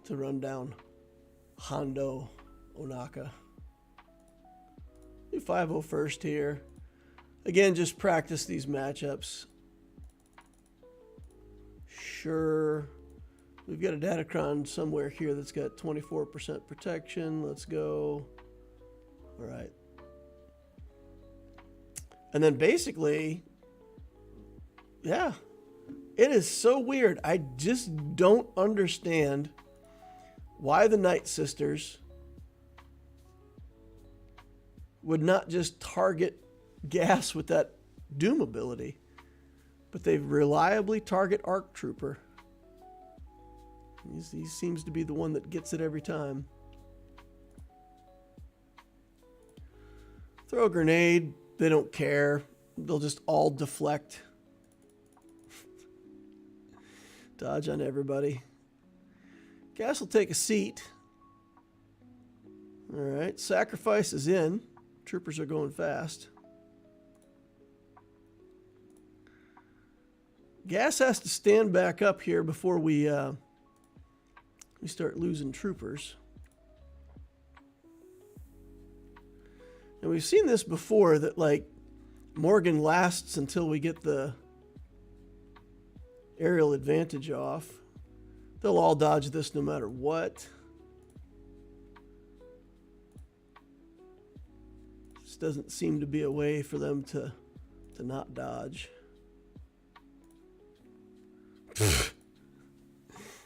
to run down Hondo Ohnaka. Do 5-0 first here. Again, just practice these matchups. Sure. We've got a Datacron somewhere here that's got 24% protection. Let's go. All right. And then basically, yeah, it is so weird. I just don't understand why the Night Sisters would not just target gas with that Doom ability, but they reliably target Arc Trooper. He seems to be the one that gets it every time. Throw a grenade. They don't care. They'll just all deflect. Dodge on everybody. Gas will take a seat. All right. Sacrifice is in. Troopers are going fast. Gas has to stand back up here before we start losing troopers. And we've seen this before, that like Morgan lasts until we get the aerial advantage off. They'll all dodge this no matter what. This doesn't seem to be a way for them to not dodge.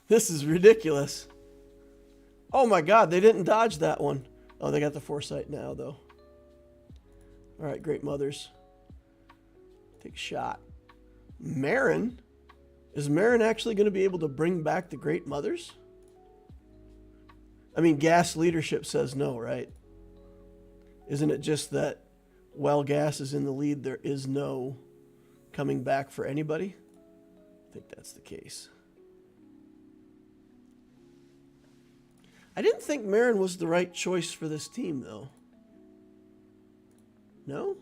This is ridiculous. Oh my God, they didn't dodge that one. Oh, they got the foresight now, though. All right, Great Mothers. Take a shot. Marin? Is Marin actually going to be able to bring back the Great Mothers? I mean, Gas leadership says no, right? Isn't it just that while Gas is in the lead, there is no coming back for anybody? I think that's the case. I didn't think Marin was the right choice for this team, though. No?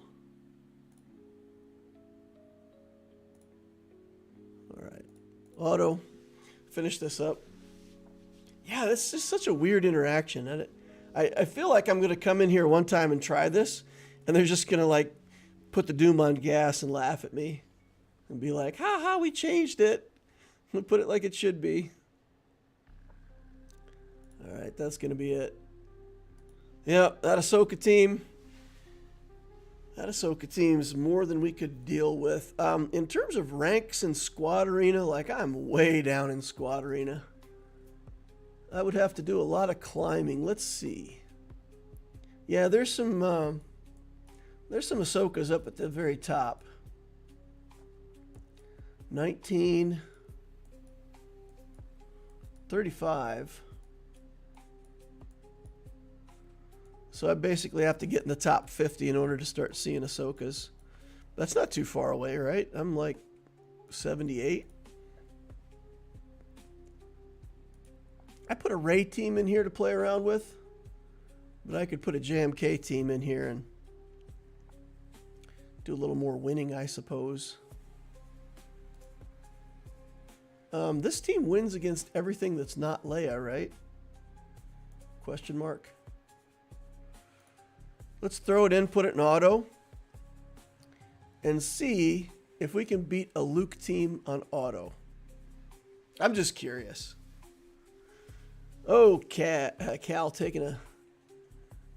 All right. Auto. Finish this up. Yeah, this is just such a weird interaction. I feel like I'm going to come in here one time and try this, and they're just going to, like, put the Doom on Gas and laugh at me and be like, ha ha, we changed it. We'll put it like it should be. All right, that's going to be it. Yep, that Ahsoka team. That Ahsoka team is more than we could deal with. In terms of ranks in Squad Arena, like, I'm way down in Squad Arena. I would have to do a lot of climbing. Let's see. Yeah, there's some Ahsokas up at the very top. 19, 35. So I basically have to get in the top 50 in order to start seeing Ahsokas. That's not too far away, right? I'm like 78. I put a Rey team in here to play around with, but I could put a JMK team in here and do a little more winning, I suppose. This team wins against everything that's not Leia, right? Question mark. Let's throw it in, put it in auto, and see if we can beat a Luke team on auto. I'm just curious. Oh, Cal taking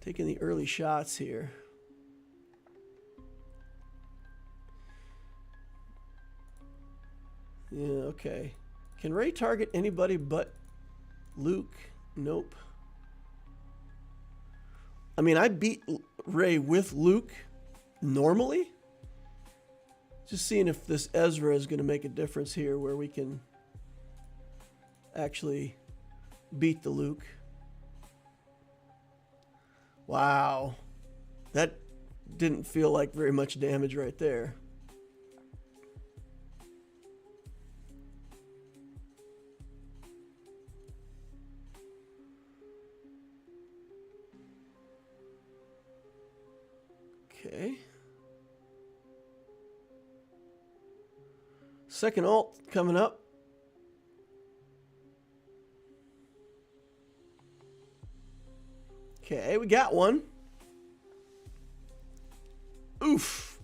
the early shots here. Yeah, okay. Can Rey target anybody but Luke? Nope. I mean, I beat Rey with Luke normally. Just seeing if this Ezra is going to make a difference here where we can actually beat the Luke. Wow. That didn't feel like very much damage right there. Okay. Second ult coming up. Okay, we got one. Oof.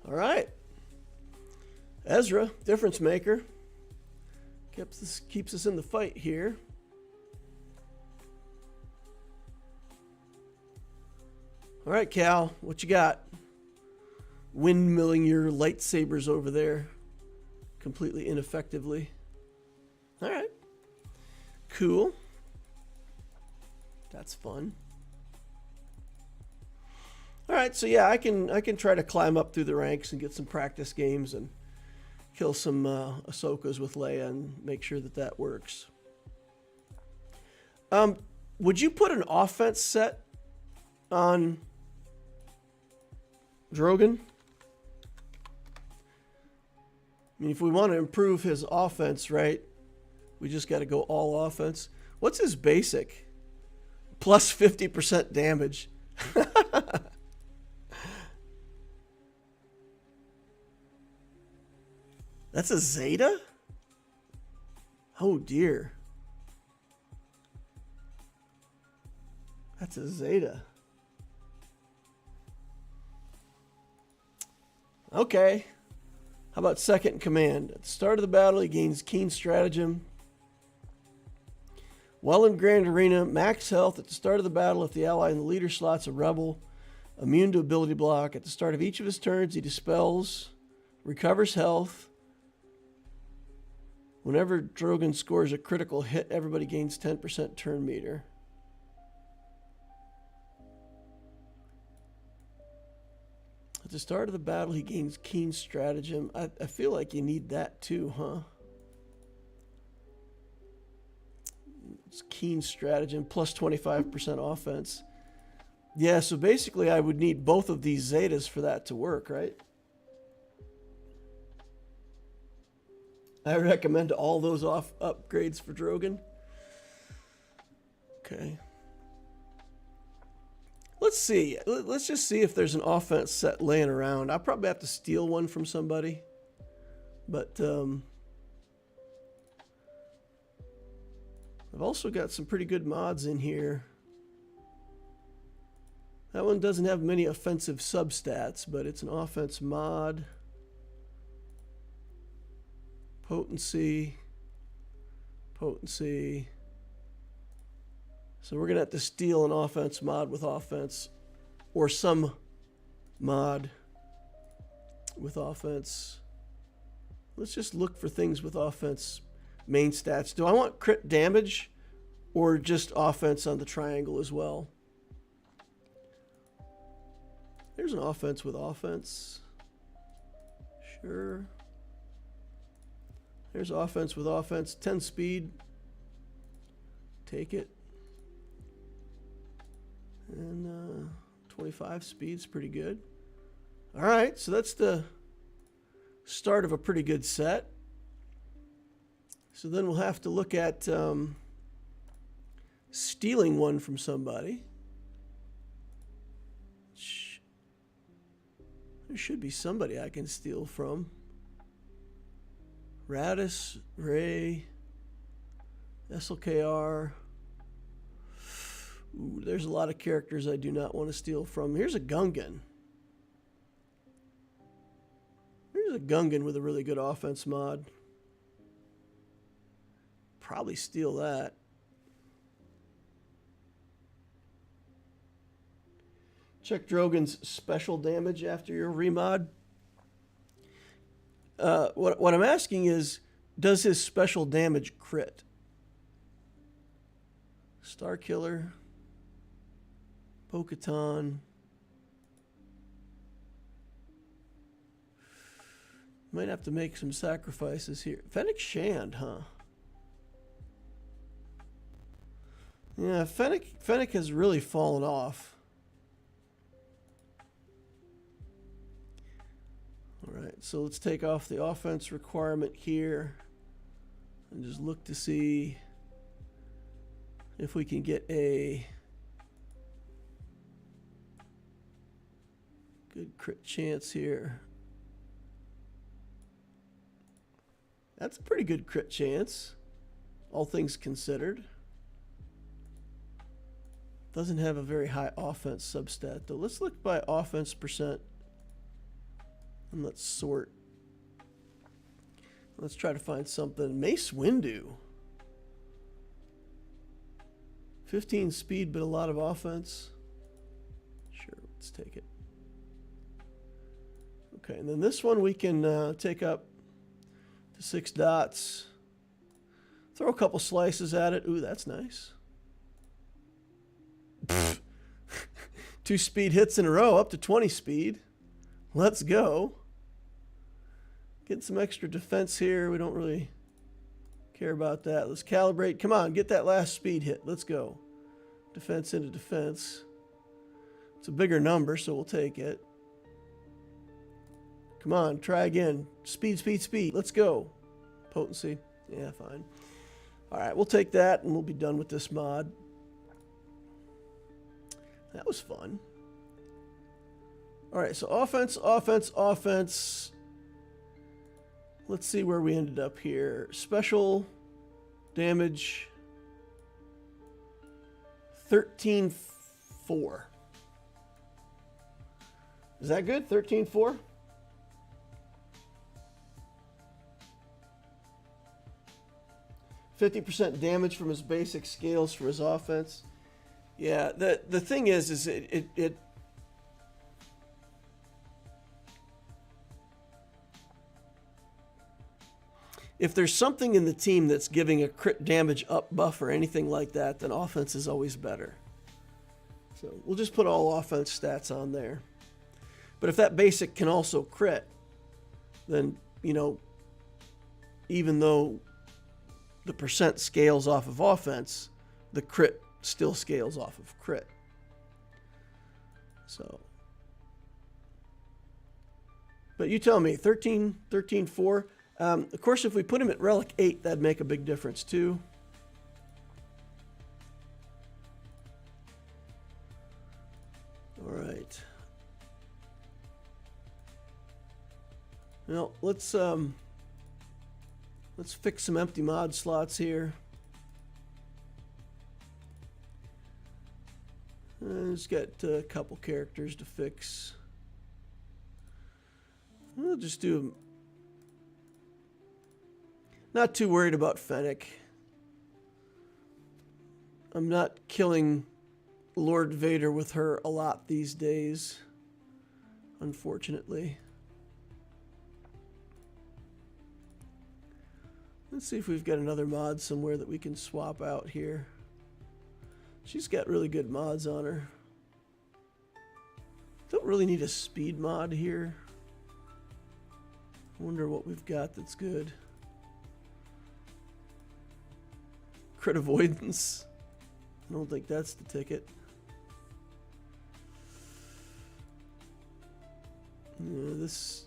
All right. Ezra, difference maker. Keeps us in the fight here. All right, Cal, what you got? Windmilling your lightsabers over there completely ineffectively. All right. Cool. That's fun. All right, so yeah, I can try to climb up through the ranks and get some practice games and kill some Ahsokas with Leia and make sure that that works. Would you put an offense set on Drogon? I mean, if we want to improve his offense, right, we just got to go all offense. What's his basic? Plus 50% damage. That's a Zeta? Oh, dear. That's a Zeta. Okay. How about second in command? At the start of the battle, he gains keen stratagem. While in Grand Arena, max health at the start of the battle if the ally in the leader slot's a rebel. Immune to ability block. At the start of each of his turns, he dispels, recovers health. Whenever Drogon scores a critical hit, everybody gains 10% turn meter. At the start of the battle, he gains keen stratagem. I feel like you need that too, huh? It's keen stratagem plus 25% offense. Yeah, so basically I would need both of these Zetas for that to work, right? I recommend all those upgrades for Drogon. Okay. Let's see. Let's just see if there's an offense set laying around. I'll probably have to steal one from somebody. But I've also got some pretty good mods in here. That one doesn't have many offensive substats, but it's an offense mod. Potency. Potency. So we're going to have to steal an offense mod with offense. Or some mod with offense. Let's just look for things with offense main stats. Do I want crit damage or just offense on the triangle as well? There's an offense with offense. Sure. There's offense with offense. 10 speed. Take it. And 25 speed's pretty good. All right, so that's the start of a pretty good set. So then we'll have to look at stealing one from somebody. There should be somebody I can steal from. Radis, Ray, SLKR. Ooh, there's a lot of characters I do not want to steal from. Here's a Gungan. Here's a Gungan with a really good offense mod. Probably steal that. Check Drogon's special damage after your remod. What I'm asking is, does his special damage crit? Star Killer. Bo-Katan. Might have to make some sacrifices here. Fennec Shand, huh? Yeah, Fennec has really fallen off. Alright, so let's take off the offense requirement here and just look to see if we can get a good crit chance here. That's a pretty good crit chance, all things considered. Doesn't have a very high offense substat though. Let's look by offense percent. And let's sort. Let's try to find something. Mace Windu. 15 speed, but a lot of offense. Sure, let's take it. Okay, and then this one we can take up to 6 dots. Throw a couple slices at it. Ooh, that's nice. 2 speed hits in a row, up to 20 speed. Let's go. Get some extra defense here. We don't really care about that. Let's calibrate. Come on, get that last speed hit. Let's go. Defense into defense. It's a bigger number, so we'll take it. Come on, try again. Speed, speed, speed. Let's go. Potency. Yeah, fine. All right, we'll take that, and we'll be done with this mod. That was fun. All right, so offense, offense, offense. Let's see where we ended up here. Special damage 13-4. Is that good? 13-4? 50% damage from his basic scales for his offense. Yeah, the thing is it if there's something in the team that's giving a crit damage up buff or anything like that, then offense is always better. So we'll just put all offense stats on there. But if that basic can also crit, then, you know, even though the percent scales off of offense, the crit still scales off of crit. So, but you tell me, 13, 4. Of course, if we put him at Relic 8, that'd make a big difference too. All right. Well, let's fix some empty mod slots here. Just got a couple characters to fix. We'll just do. Not too worried about Fennec. I'm not killing Lord Vader with her a lot these days, unfortunately. Let's see if we've got another mod somewhere that we can swap out here. She's got really good mods on her. Don't really need a speed mod here. I wonder what we've got that's good. Crit avoidance. I don't think that's the ticket. Yeah, this.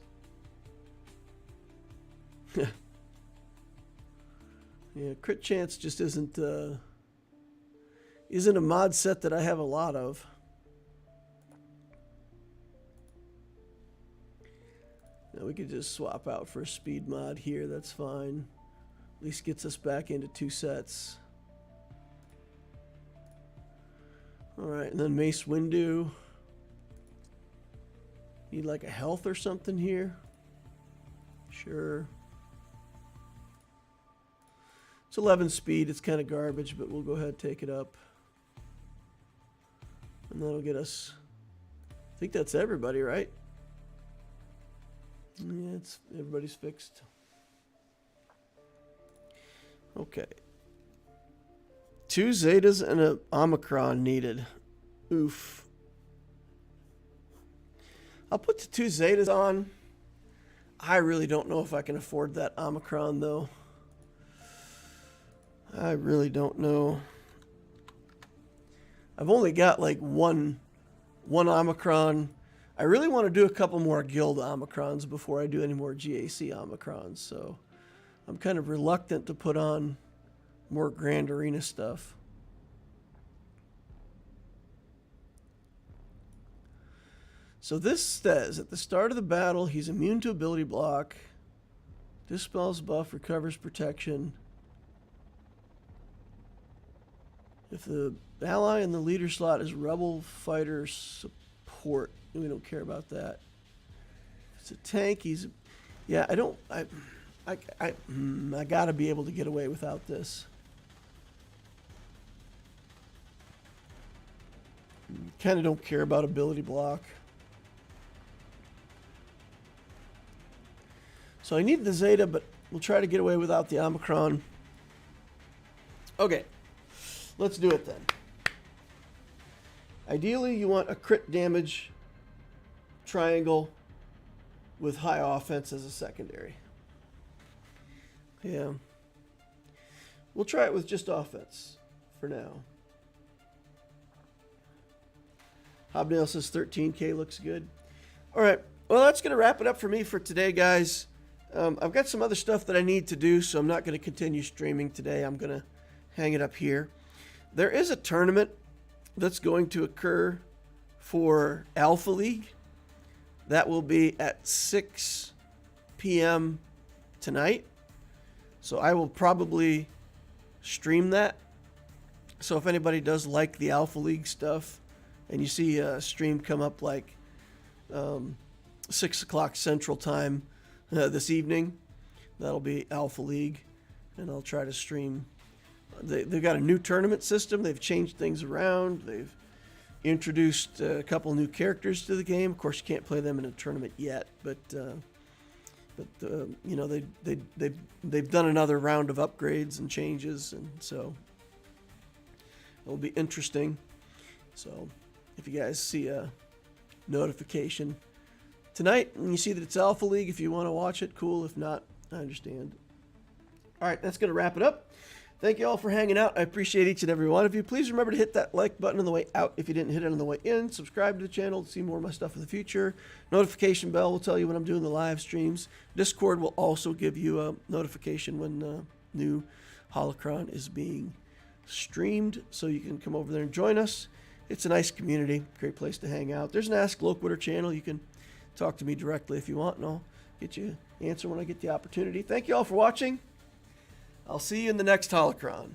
Yeah, crit chance just isn't a mod set that I have a lot of. Now we could just swap out for a speed mod here. That's fine. At least gets us back into 2 sets. All right, and then Mace Windu. Need like a health or something here? Sure. It's 11 speed. It's kind of garbage, but we'll go ahead and take it up. And that'll get us... I think that's everybody, right? Yeah, everybody's fixed. Okay. 2 Zetas and an Omicron needed. Oof. I'll put the 2 Zetas on. I really don't know if I can afford that Omicron, though. I really don't know. I've only got like one Omicron. I really want to do a couple more Guild Omicrons before I do any more GAC Omicrons, so I'm kind of reluctant to put on more Grand Arena stuff. So this says, at the start of the battle, he's immune to ability block, dispels buff, recovers protection. If the ally in the leader slot is rebel fighter support, we don't care about that. If it's a tank, he's... Yeah, I gotta be able to get away without this. Kind of don't care about ability block. So I need the Zeta, but we'll try to get away without the Omicron. Okay, let's do it then. Ideally, you want a crit damage triangle with high offense as a secondary. Yeah. We'll try it with just offense for now. Hobnail says 13K looks good. All right. Well, that's going to wrap it up for me for today, guys. I've got some other stuff that I need to do, so I'm not going to continue streaming today. I'm going to hang it up here. There is a tournament that's going to occur for Alpha League. That will be at 6 p.m. tonight. So I will probably stream that. So if anybody does like the Alpha League stuff, and you see a stream come up like 6 o'clock Central Time this evening, that'll be Alpha League. And I'll try to stream they've got a new tournament system. They've changed things around. They've introduced a couple new characters to the game. Of course, you can't play them in a tournament yet, but you know, they've done another round of upgrades and changes, and so it'll be interesting. So if you guys see a notification tonight and you see that it's Alpha League, if you want to watch it, cool. If not, I understand. All right, that's going to wrap it up. Thank you all for hanging out. I appreciate each and every one of you. Please remember to hit that like button on the way out if you didn't hit it on the way in. Subscribe to the channel to see more of my stuff in the future. Notification bell will tell you when I'm doing the live streams. Discord will also give you a notification when new Holocron is being streamed, so you can come over there and join us. It's a nice community, great place to hang out. There's an Ask Loquitur channel. You can talk to me directly if you want, and I'll get you an answer when I get the opportunity. Thank you all for watching. I'll see you in the next Holocron.